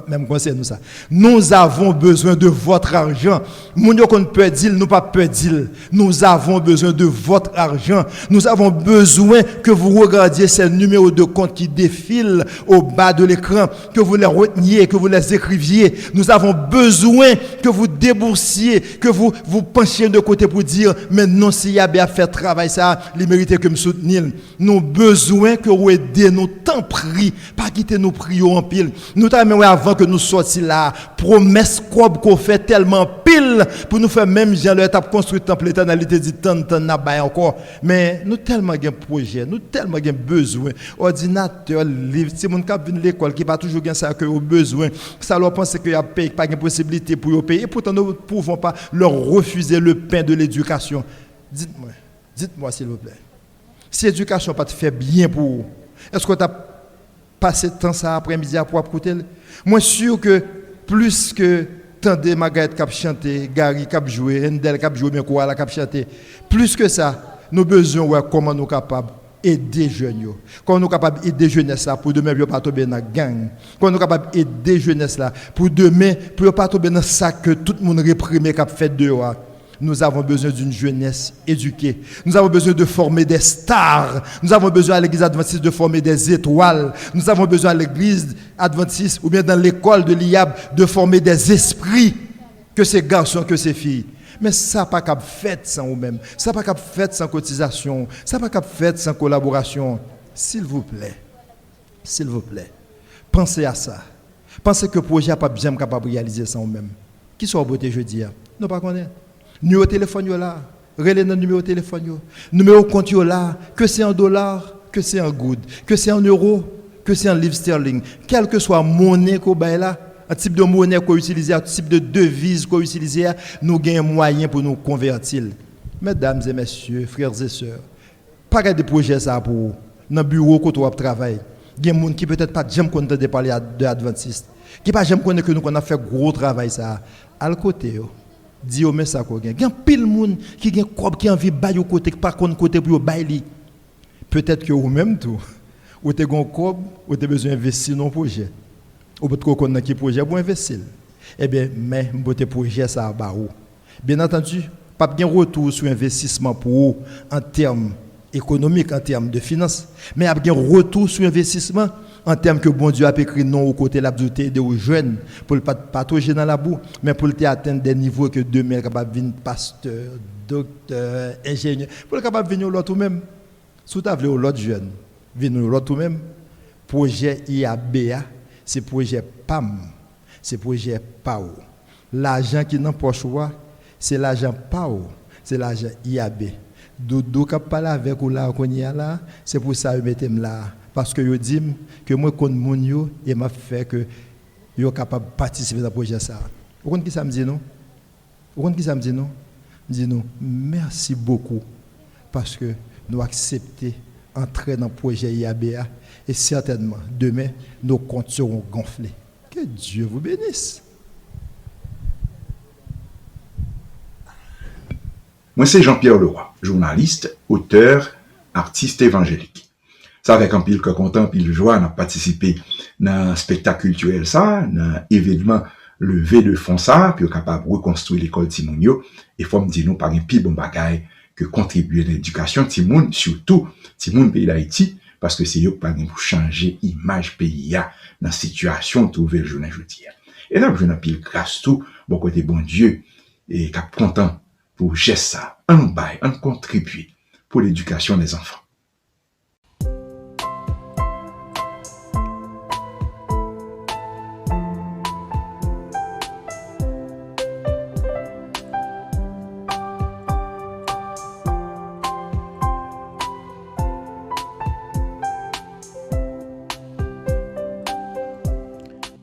S3: Même conseil, nous ça. Nous avons besoin de votre argent. Nous ne peut dire, nous pas peut dire. Nous avons besoin de votre argent. Nous avons besoin que vous regardiez ces numéros de compte qui défilent au bas de l'écran, que vous les reteniez, que vous les écriviez. Nous avons besoin que vous déboursiez, que vous penchiez de côté pour dire, mais non, s'il y a bien fait travail, ça, il méritait que me soutenir. Nous avons besoin que vous aidiez nous tant pris, pas quitter nous prions en pile. Nous t'avons avant que nous sortions là, promesse qu'on fait tellement pile pour nous faire même Jean le tape construire temple l'éternalité dit tant n'a pas encore. Mais nous tellement gain projet, nous tellement gain besoin ordinateur, livre, si mon cap vient l'école qui pas toujours gain ça que au besoin, ça leur pense que y a pas de possibilité pour y payer et pourtant nous ne pouvons pas leur refuser le pain de l'éducation. Dites-moi s'il vous plaît. Si l'éducation pas te fait bien pour vous, est-ce que tu as passé temps ça après-midi à pouvoir écouter? Moi, sûr que plus que tant de Margaret qui a chanté, Gary qui a joué, Rendel qui a joué, Mekoala qui a chanté, plus que ça, nous avons besoin de voir comment nous sommes capables d'aider les jeunes. Comment nous sommes capables d'aider les jeunes pour demain, ne pas tomber dans la gang. Comment nous sommes capables d'aider les jeunes pour demain, pour ne pas tomber dans ça que tout le monde réprimé qui a fait dehors. Nous avons besoin d'une jeunesse éduquée. Nous avons besoin de former des stars. Nous avons besoin à l'église adventiste de former des étoiles. Nous avons besoin à l'église adventiste ou bien dans l'école de l'IAB de former des esprits, que ces garçons, que ces filles. Mais ça n'a pas qu'à faire sans vous-même. Ça n'a pas qu'à faire sans cotisation. Ça n'a pas qu'à faire sans collaboration. S'il vous plaît, pensez à ça. Pensez que le projet n'a pas bien capable de réaliser sans vous-même. Qui soit beauté jeudi? Nous pas connaître. Numéro de téléphone là, relais dans numéro de téléphone, numéro de compte là, que c'est en dollars, que c'est en good, que c'est en euros, que c'est en livres sterling, quelle que soit monnaie qu'on baille là, un type de monnaie qu'on utilise, un type de devise qu'on utilise, nous gagnons moyen pour nous convertir. Mesdames et messieurs, frères et sœurs, pas de projet ça pour vous. Dans le bureau quand on travaille, il y a des gens qui peut-être pas jamais content de parler de adventistes, qui pas jamais connaît que nous qu'on a fait gros travail ça à côté. Dis au ça ko gen. Gen pile moun qui gen kob qui envie bailler côté pas kon côté pour bailler. Peut-être que vous même tout ou te gon kob ou te besoin investir dans projet. Ou peut-être qu'on dans qui projet pour investir. Eh bien mais mbote projet ça ba ou. Bien entendu, pas gen retour sur investissement pour vous en termes économiques, en termes de finances, mais a gen retour sur investissement en termes que bon Dieu a écrit non au côté la beauté de jeunes pour ne pas patauger dans la boue, mais pour atteindre des niveaux que demain capable de venir pasteur, docteur, ingénieur, pour capable de venir l'autre même. Sous ta vle l'autre jeune, venir l'autre même. Projet IABA, c'est projet PAM, c'est projet PAO. L'argent qui n'en poche c'est l'argent PAO, c'est l'argent IAB. Dodo qui parle avec ou là qu'on y a là, c'est pour ça que je mets là Parce que yo dit que moi connais moun yo et m'a fait que yo capable de participer dans le projet ça. Vous comprenez qui ça me dit non? Vous comprenez qui ça me dit non? Me dit non, merci beaucoup parce que nous acceptons entrer dans le projet IABA et certainement demain nos comptes seront gonflés. Que Dieu vous bénisse.
S11: Moi, c'est Jean-Pierre Leroy, journaliste, auteur, artiste évangélique. Ça avec un pile que content, pile joie, on a participé dans un spectacle culturel ça, dans événement levé de fonds ça, puis on est capable de reconstruire l'école Timonio, et faut me dire nous par un pile bon bagay que contribuer à l'éducation Timoun, surtout Timoun pays d'Haïti, parce que c'est eux qui parlent pour changer l'image pays dans la situation trouvée le journée aujourd'hui. Et là, je n'ai pile grâce tout, bon côté bon Dieu, et cap content pour gester ça, un bail, un contribuer pour l'éducation des enfants.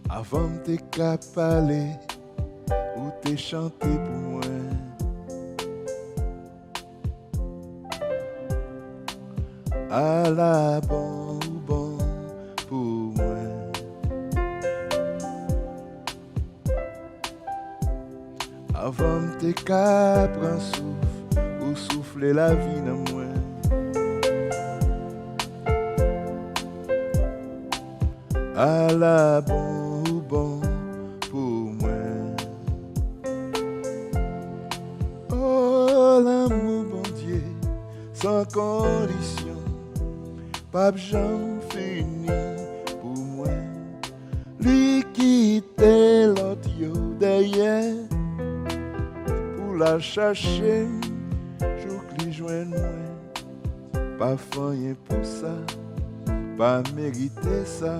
S9: Avant de te parler ou te chanter pour moi, à la bon ou bon pour moi. Avant de te prendre souffle ou souffler la vie dans moi. À la bon ou bon pour moi. Oh l'amour bon Dieu, sans condition, pas j'en fini pour moi. Lui quitter l'autre yo derrière pour la chercher, jour que lui joigne moi. Pas rien pour ça, pas mériter ça.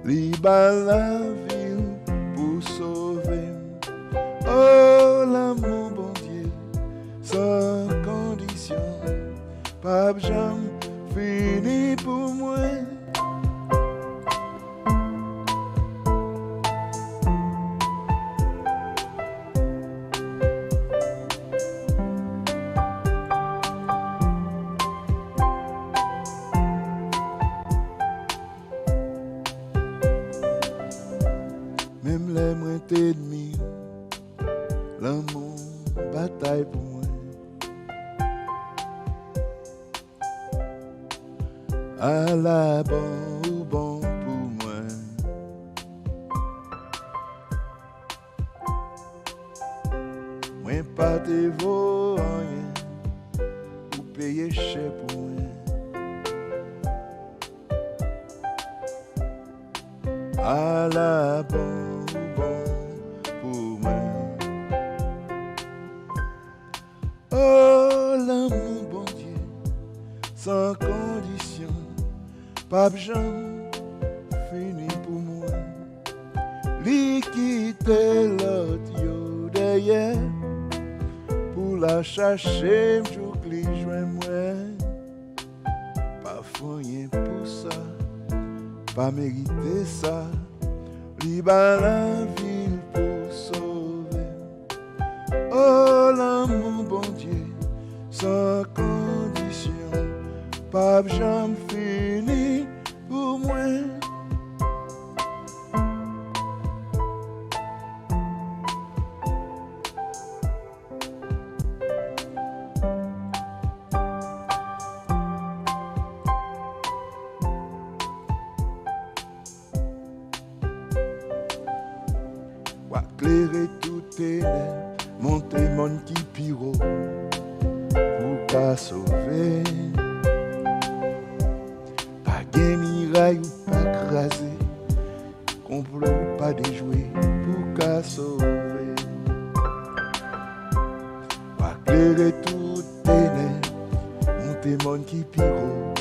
S9: Liba la ville pour sauver. Oh l'amour bon Dieu, sans condition, pas jamais fini pour moi. Même les moins t'ennemis, l'amour bataille pour moi. À la bon ou bon pour moi. Moi pas te vaut rien ou payer cher pour moi. À la bon pour moi. Oh l'amour bon Dieu, sans condition, pas jamais fini pour moi. Lui quitter l'autre yo derrière pour la chercher, jour que lui joint moi. Pas rien pour ça, pas mériter ça. Liba la ville pour sauver. Oh l'amour bon Dieu, sans condition, pas jamais fini pour moi. Éclairer tout ténèbres, monter mon qui piro pour pas sauver. Pas gain miraille ou pas craser, complot ou pas déjouer pour qu'à sauver. Pas éclairer tout ténèbres, monter mon qui piro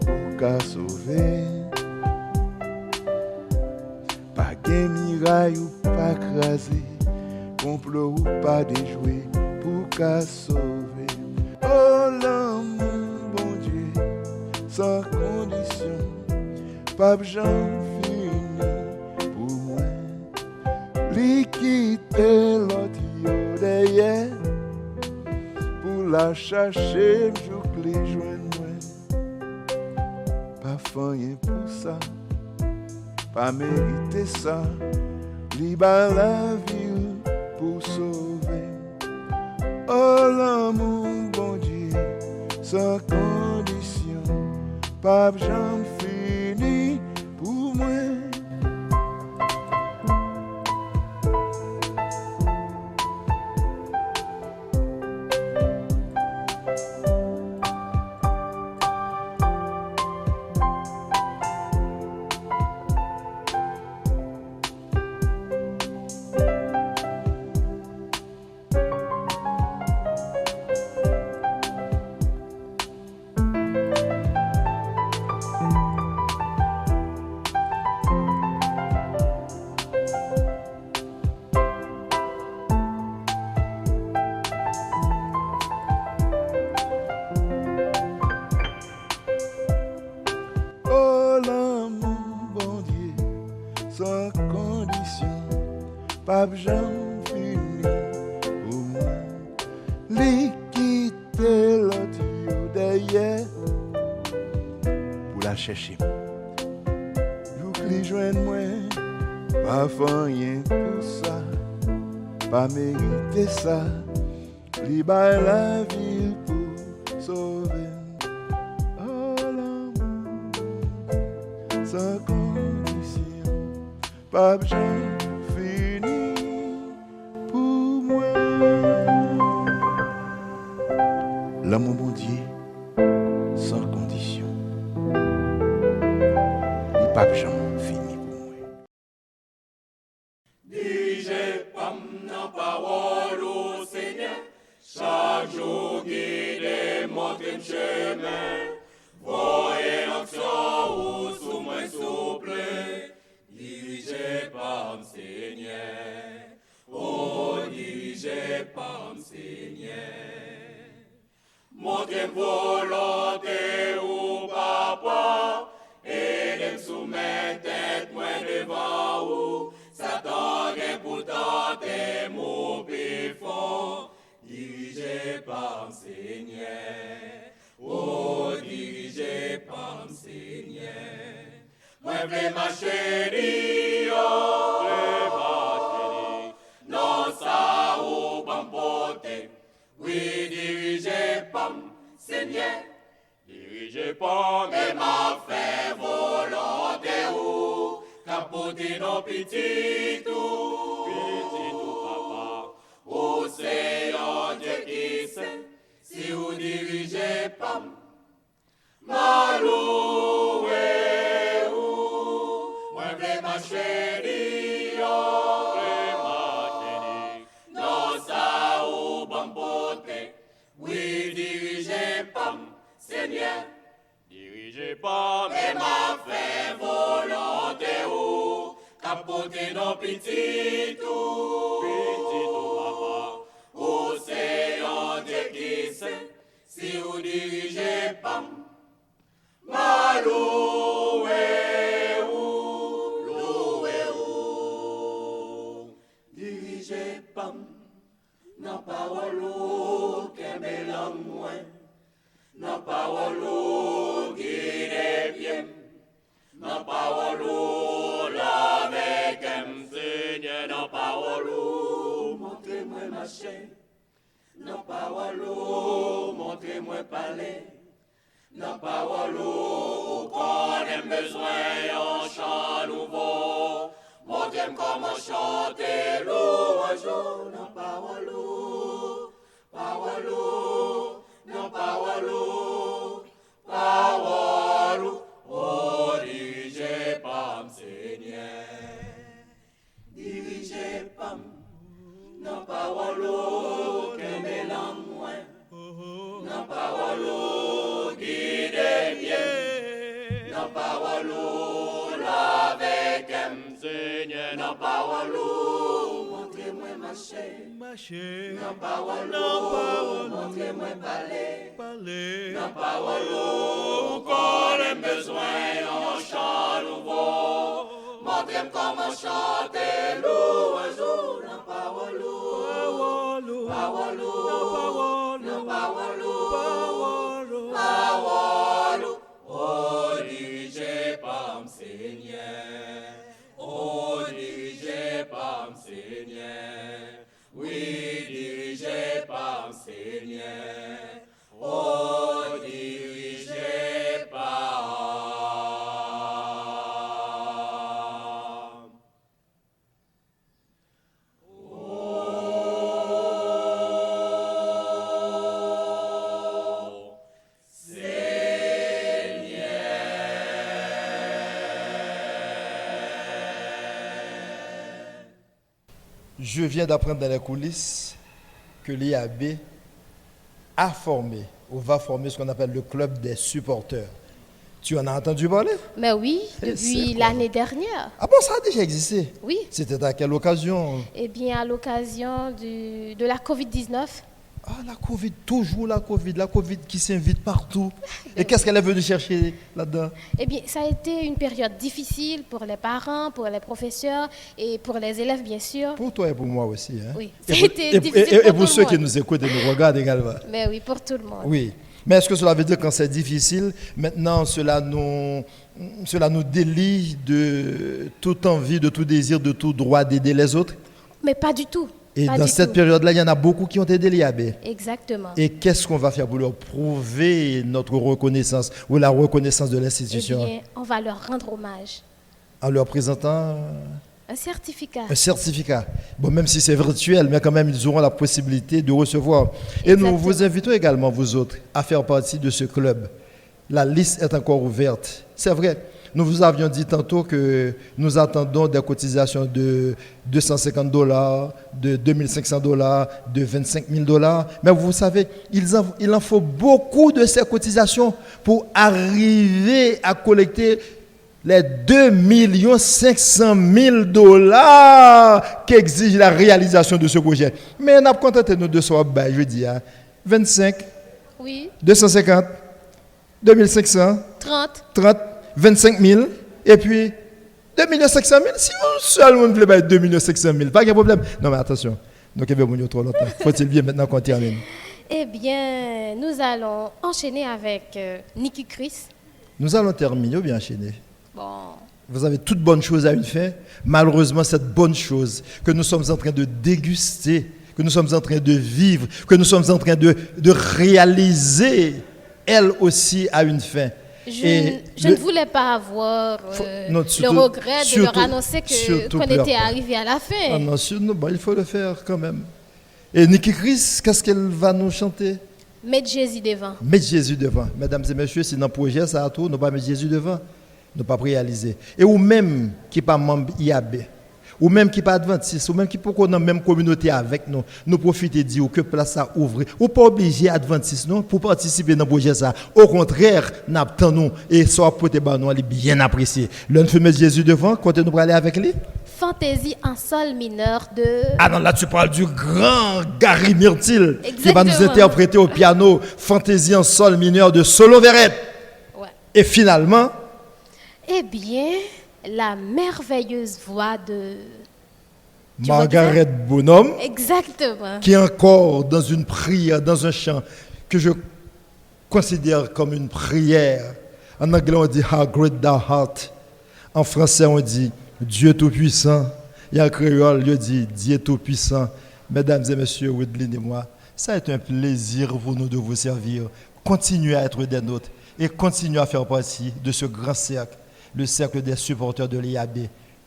S9: pour qu'à sauver. Pas gain miraille ou pas craser, complot ou pas déjouer pour qu'à sauver. Oh l'amour bon Dieu, sans condition, pas j'en fini pour moi. Li quitter l'autre yo derrière pour la chercher jour que les joindre moi. Pas rien pour ça, pas mériter ça. Li ba la vie pour sauver. Oh l'amour bon Dieu sans condition, pas j'en fini pour moi. Oh l'amour bon Dieu sans condition, pas j'en fini pour moi. Li quitter l'autre yo derrière pour la chercher. Jou que li joigne moi, pas rien pour ça, pas mériter ça. Li ba la vie pour sauver. Oh l'amour sans condition, pas j'en fini pour moi. L'amour bon Dieu sans condition, il pas j'en fini pour moi.
S12: Dirigez pam nan parole au Seigneur, chaque jour guidez, montrez chemin. Voyez l'action ou sous moi souple, dirigez par Seigneur. Oh, dirigez par Seigneur. Montrez volonté ou papa, et de me soumettre tête moins devant ou. Satan est pour tenter mon péfond, dirigé par Seigneur. Oh, dirigé par Seigneur. Moi, v'lais ma chérie, oh, non, ça, ou m'emporter. Oui, dirigé par Seigneur. Dirigé par mais m'a fait volonté ou. Capoter nos petits tout papa. Oh Seigneur Dieu qui sait, si vous dirigez pas, maloué ou, moi v'lais ma chérie, oh, non ça ou bamboté, oui dirigez pas, Seigneur. Dirigez pas, mais m'a fait volonté ou capoter nos petits tout papa. Oh Seigneur Dieu qui sait, si vous dirigez pas, maloué ou, dirigez pas, non parole ou qu'un bel homme moins. Non parole guide bien, non parole avec un Seigneur, non parole montrez-moi ma chaîne, non parole montrez-moi parler, non parole qu'on aime besoin en chant nouveau, montrez-moi comment chanter louange, non parole, non parole, oh dirigez pas Seigneur, dirigez pas, non parole, que mélange moins, non parole, guidez bien, non parole, avec un Seigneur, non parole, montrez-moi ma chaîne, non parole, montrez-moi parler, non parole, qu'on aime besoin en chant. montrem comment chanter louange ou nan parole ou parole ou nan parole ou parole ou oh dirigé par m Seigneur oh dirigé par m Seigneur oui dirigé par m Seigneur oh dirigé par
S3: Je viens d'apprendre dans les coulisses que l'IAB a formé ou va former ce qu'on appelle le club des supporters. Tu en as entendu parler?
S6: Mais oui, depuis l'année dernière.
S3: Ah bon, ça a déjà existé?
S6: Oui.
S3: C'était à quelle occasion?
S6: Eh bien, à l'occasion de la Covid-19.
S3: Ah, la Covid, toujours la Covid qui s'invite partout. Et qu'est-ce qu'elle est venue chercher là-dedans?
S6: Eh bien, ça a été une période difficile pour les parents, pour les professeurs et pour les élèves, bien sûr.
S3: Pour toi et pour moi aussi. Hein?
S6: Oui, ça a été difficile
S3: et pour ceux qui nous écoutent et nous regardent également.
S6: Mais oui, pour tout le monde.
S3: Oui. Mais est-ce que cela veut dire que quand c'est difficile, maintenant cela nous délie de toute envie, de tout désir, de tout droit d'aider les autres?
S6: Mais pas du tout.
S3: Et dans cette période-là, il y en a beaucoup qui ont aidé l'IAB.
S6: Exactement.
S3: Et qu'est-ce qu'on va faire pour leur prouver notre reconnaissance ou la reconnaissance de l'institution?
S6: Eh bien, on va leur rendre hommage.
S3: En leur présentant
S6: un certificat.
S3: Un certificat. Bon, même si c'est virtuel, mais quand même, ils auront la possibilité de recevoir. Et
S6: Exactement.
S3: nous vous invitons également, vous autres, à faire partie de ce club. La liste est encore ouverte. C'est vrai. Nous vous avions dit tantôt que nous attendons des cotisations de $250, de $2,500, de $25,000. Mais vous savez, il en faut beaucoup de ces cotisations pour arriver à collecter les $2,500,000 qu'exige la réalisation de ce projet. Mais on a contenté nous de soi, je dis, 25,
S6: oui.
S3: 250, 2500, 30, 25 000, et puis 2,500,000. Si on seulement voulait mettre 2,500,000, pas de problème. Non, mais attention, donc il va venir trop longtemps. Faut-il bien maintenant qu'on termine?
S6: Eh bien, nous allons enchaîner avec Nicky Chris.
S3: Nous allons terminer ou bien enchaîner?
S6: Bon.
S3: Vous avez toute bonne chose à une fin. Malheureusement, cette bonne chose que nous sommes en train de déguster, que nous sommes en train de vivre, que nous sommes en train de réaliser, elle aussi a une fin.
S6: Je ne voulais pas avoir le regret de leur annoncer qu'on était arrivé à la fin.
S3: Ah non, il faut le faire quand même. Et Nicky Chris, qu'est-ce qu'elle va nous chanter?
S6: Mettre Jésus devant.
S3: Mettre Jésus devant. Mesdames et messieurs, si dans le projet, ça a tout, nous pas mettre Jésus devant. Nous pas réaliser. Et ou même qui pas membre IAB, ou même qui pas adventiste, ou même qui pour qu'on dans même communauté avec nous, nous profiter de dire que place ça ouvre. Ou pas obligé adventiste non pour participer dans le projet ça. Au contraire, n'attendons et soit porter ba nous bien apprécié. L'on fait mettre Jésus devant, quand nous pour aller avec lui.
S6: Fantaisie en sol mineur de...
S3: Ah non, là tu parles du grand Gary Myrtil qui va nous interpréter au piano Fantaisie en sol mineur de Solo Verret.
S6: Ouais.
S3: Et finalement...
S6: Eh bien, la merveilleuse voix de...
S3: Margaret Bonhomme.
S6: Exactement.
S3: Qui est encore dans une prière, dans un chant que je considère comme une prière. En anglais, on dit « How great thou art ». En français, on dit « Dieu Tout-Puissant ». Et en créole, on dit « Dieu Tout-Puissant ». Mesdames et messieurs, Woodlin et moi, ça a été un plaisir pour nous de vous servir. Continuez à être des nôtres et continuez à faire partie de ce grand cercle, le cercle des supporters de l'IAB.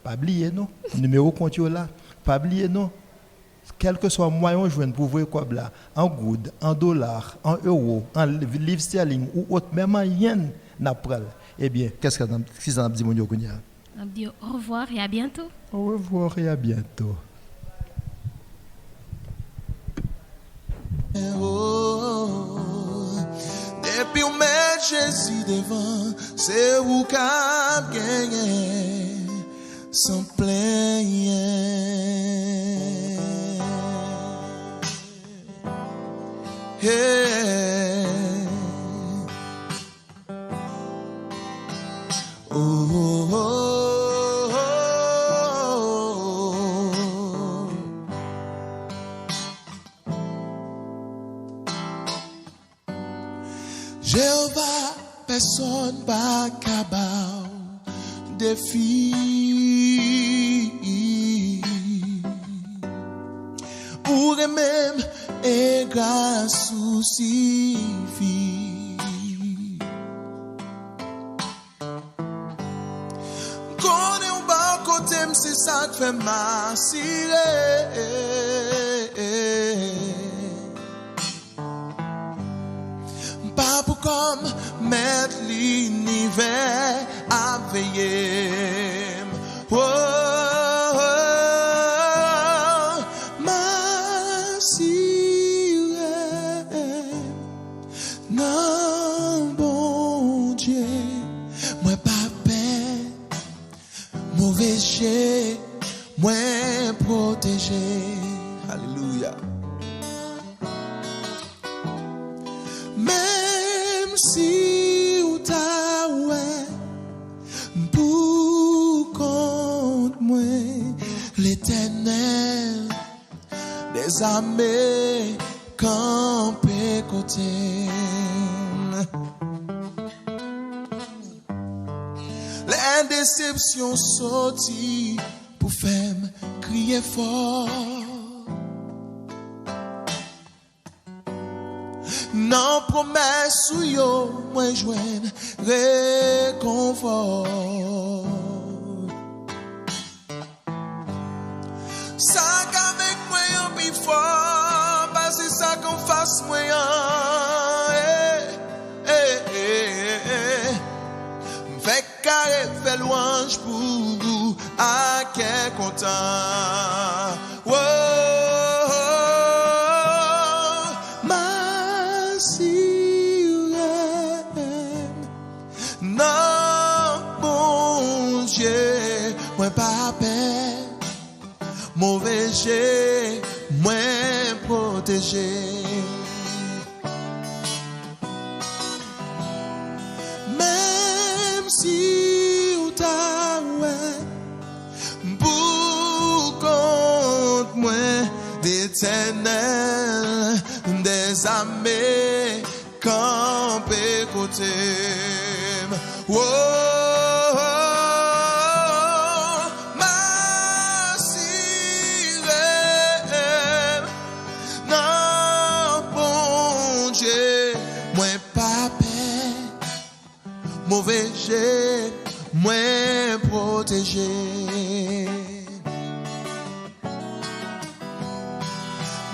S3: Pas oublier, non? Numéro compte là. Pas oublier, non? Quel que soit le moyen de joindre pour vous quoi là, en good, en dollars, en euros, en livres sterling ou autre, même en yen, n'appelle. Eh bien, qu'est-ce que ça dit, mon Yokunia?
S6: On dit au revoir et à bientôt.
S3: Au revoir et à bientôt.
S13: Depuis on met Jésus devant, c'est où qu'a gagné sans plaindre. Hey. Oh, oh, oh, oh. personne pas capable défi. Pour même et grâce suffit. Connais un bas côté, c'est ça que fait m'assurer. Pas pour comme mettre l'univers à veiller. Oh, non, bon Dieu, moi pas peur, mauvais jet, moi protégé. Alléluia. Même si ou ta ouais, pour contre moi, l'Éternel des armées campé côté. L'indéception sortie pour faire crier fort. Non promesse ou yo, moi joindre réconfort. Ça qu'avec moi un plus fort, bah c'est ça qu'on fasse moi. Fait carré, fait louange pour vous, à quel content. Oh, ma sirène, non, bon Dieu, moi pas peur, mauvais jet, moi protégé. Si ou ta ouais, pour contre moi, l'Éternel des armées campé côté. Oh, ma sirène, non, bon Dieu, moi pas peur, mauvais jet, moins protégé.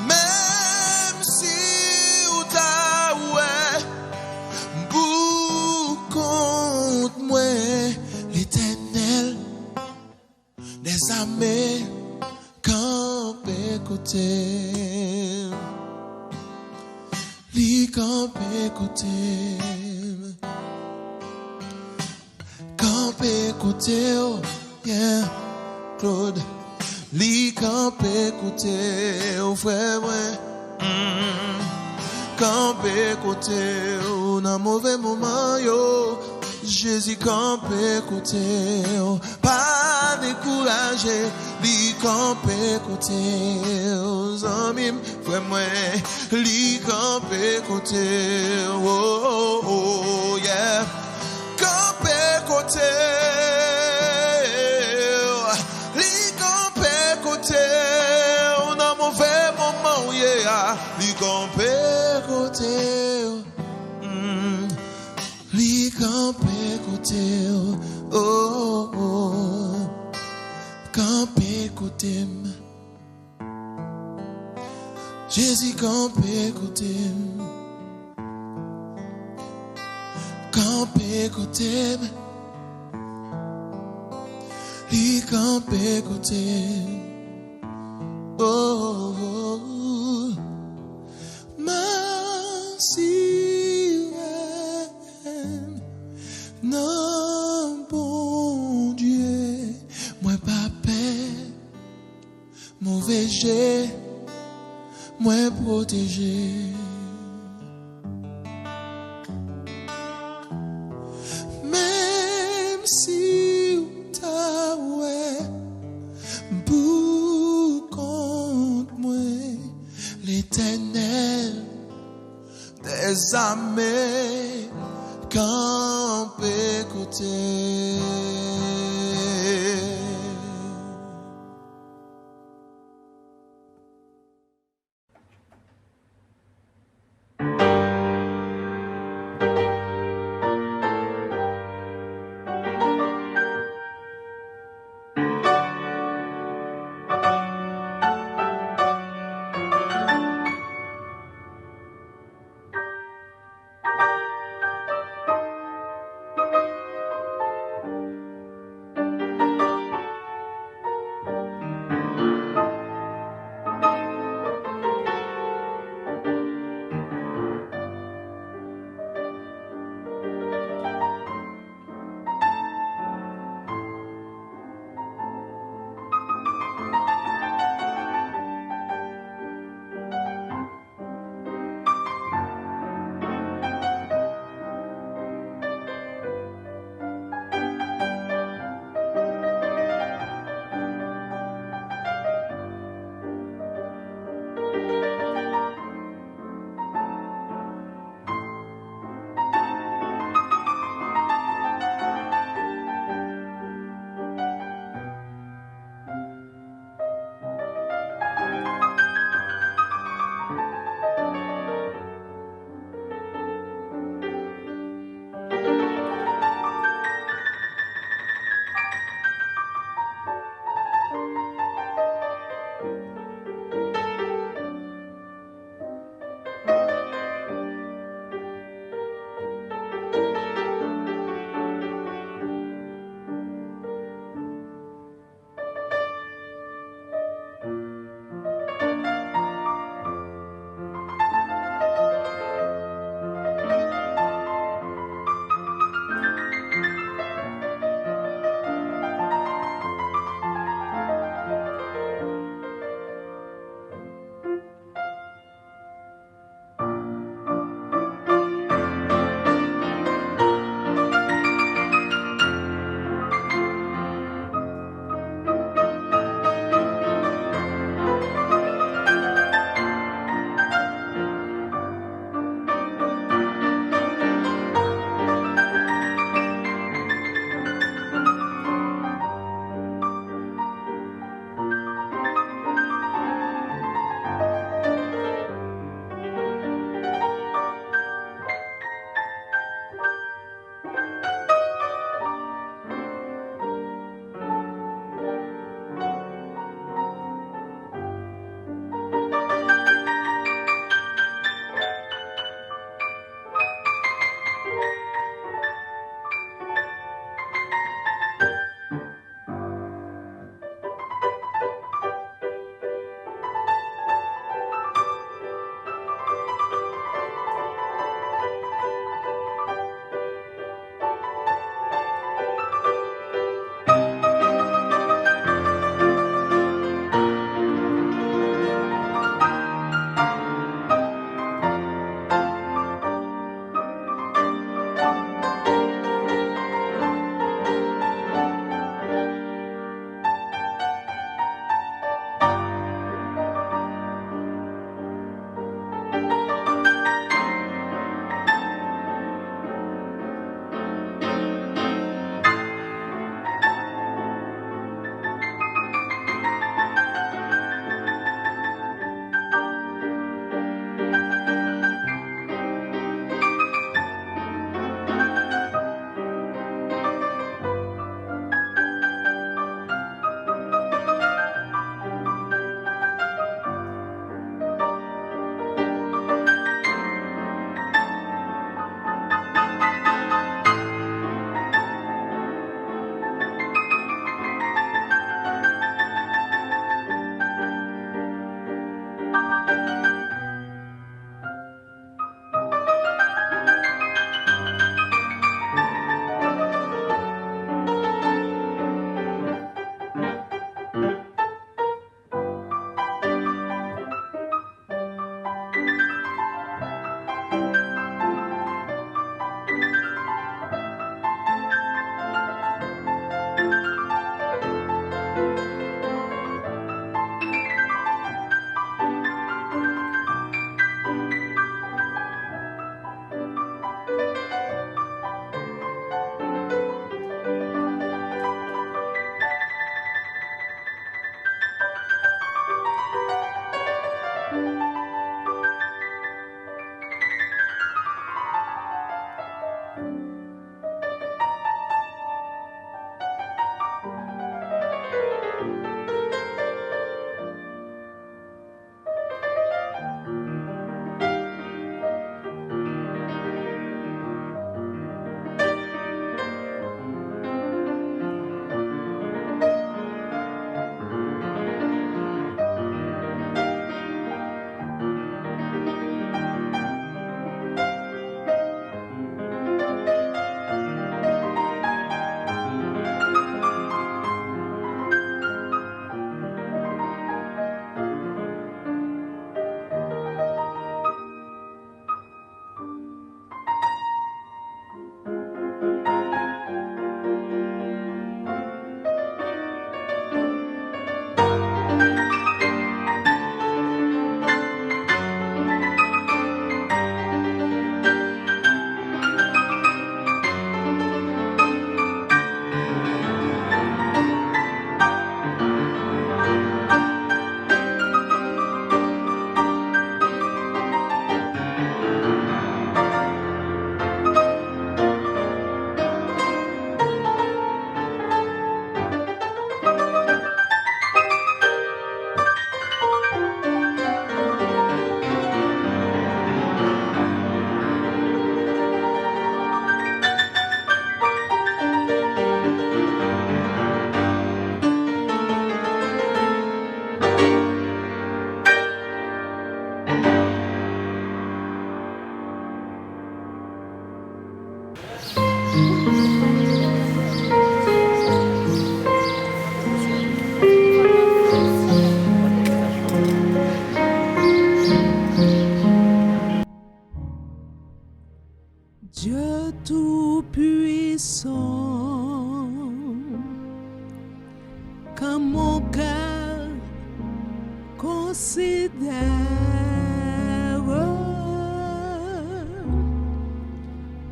S13: Même si ou ta ouais, pour contre moi, l'Éternel des armées campé côté. Li campé côté. Campé côté, oh, yeah, Claude. Li campé côté, oh, frère, ouais. Campé côté, oh, dans mauvais moment, yo. Jésus campé côté, oh, pas découragé. Li campé côté, oh, zamim, frère, moi. Li campé côté, oh, oh, oh, yeah. Campé côté, li campé côté, on a mauvais moment, yeah. Li campé côté, li campé côté, oh, oh, campé côté, Jésus campé côté. Campé côté, li campé côté, oh, oh, oh. Ma sirène, non, bon Dieu, moi pas peur, mauvais jet, moi protégé. Si ta ouais, pour contre moi, l'Éternel des armées quand côté.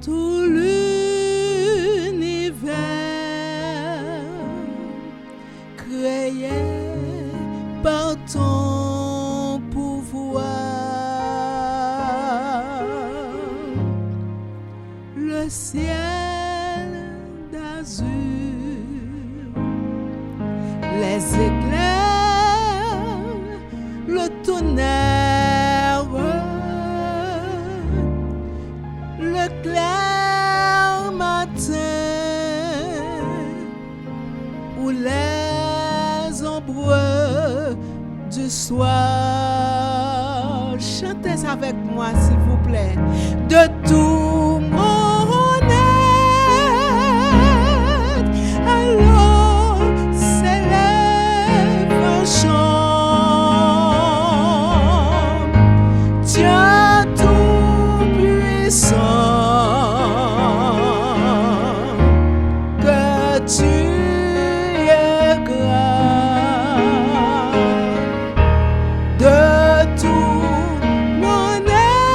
S5: tout l'univers créé par ton pouvoir, le ciel d'azur, les éclairs, le tonnerre, le clair matin ou les ombres du soir. Chantez avec moi s'il vous plaît. De tout mon être, alors s'élève un chant. Dieu tout-puissant, que tu es grand. De tout mon être,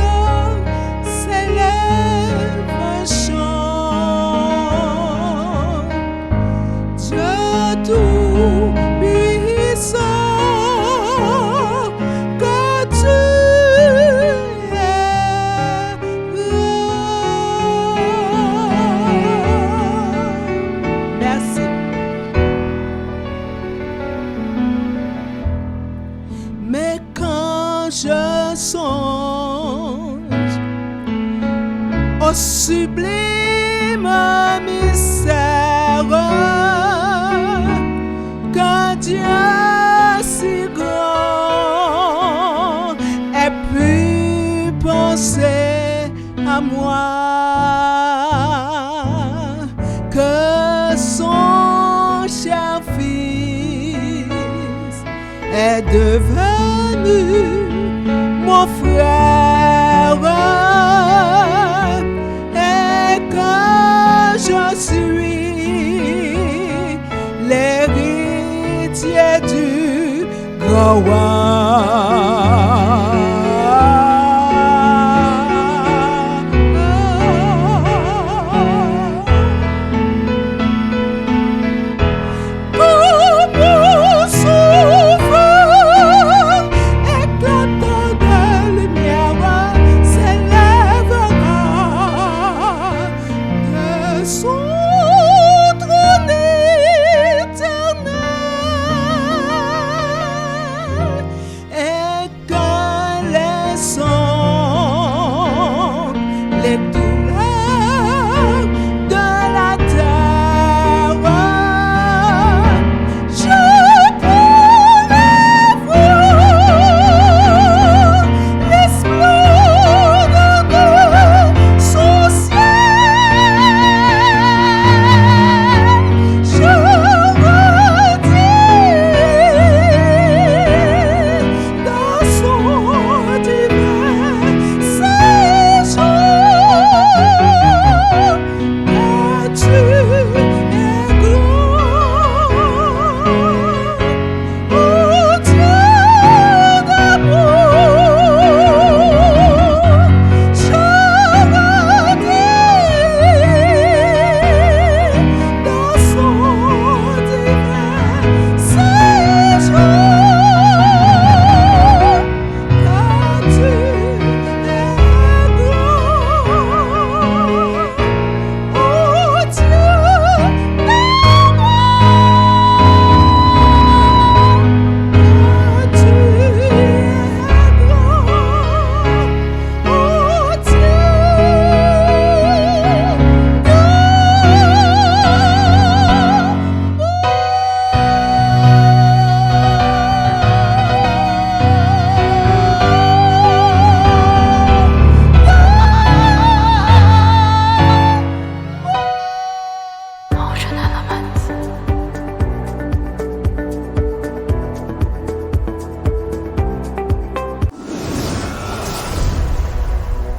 S5: alors s'élève un chant. Dieu tout-puissant, que tu es grand. Merci. Mais quand je songe au sublime mystère qu'un Dieu si grand ait pu penser à moi, que son cher fils est devenu mon frère, et que je suis l'héritier du grand Pour souffle éclatant de lumière s'élèvera de son trône éternel, et que les sons, les douleurs de la terre, je pourrais voir l'esplendeur de son ciel. Je redis dans son divin séjour que tu es grand, ô Dieu d'amour. Je redis dans son divin séjour que tu es grand, ô Dieu d'amour. Que tu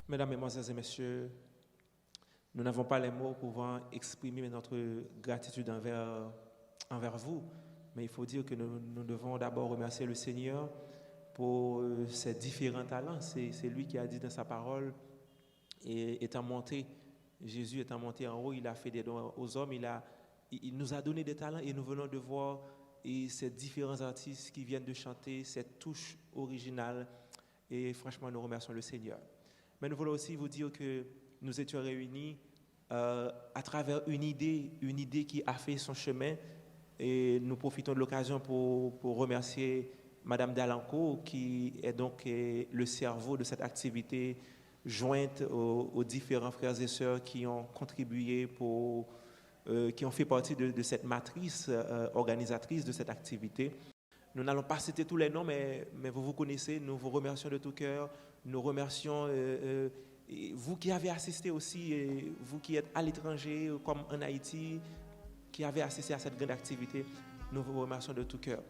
S14: Mesdames, Mesdemoiselles et Messieurs, nous n'avons pas les mots pouvant exprimer notre gratitude envers vous Mais il faut dire que nous devons d'abord remercier le Seigneur pour ses différents talents. C'est lui qui a dit dans sa parole, et étant monté, Jésus étant monté en haut, il a fait des dons aux hommes, il nous a donné des talents, et nous venons de voir ces différents artistes qui viennent de chanter cette touche originale, et franchement nous remercions le Seigneur. Mais nous voulons aussi vous dire que nous étions réunis à travers une idée qui a fait son chemin, et nous profitons de l'occasion pour remercier Madame Dalanco, qui est donc le cerveau de cette activité, jointe aux différents frères et sœurs qui ont contribué qui ont fait partie de cette matrice organisatrice de cette activité. Nous n'allons pas citer tous les noms, mais vous connaissez, nous vous remercions de tout cœur. Nous remercions vous qui avez assisté aussi, vous qui êtes à l'étranger, comme en Haïti, qui avez assisté à cette grande activité. Nous vous remercions de tout cœur.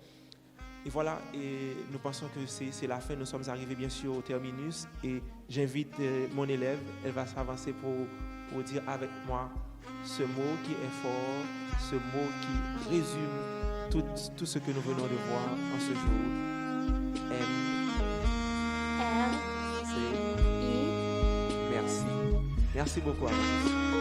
S14: Et voilà, et nous pensons que c'est la fin. Nous sommes arrivés bien sûr au terminus, et j'invite mon élève, elle va s'avancer pour dire avec moi ce mot qui est fort, ce mot qui résume tout ce que nous venons de voir en ce jour. M-R-C-I. Merci. Merci beaucoup à tous.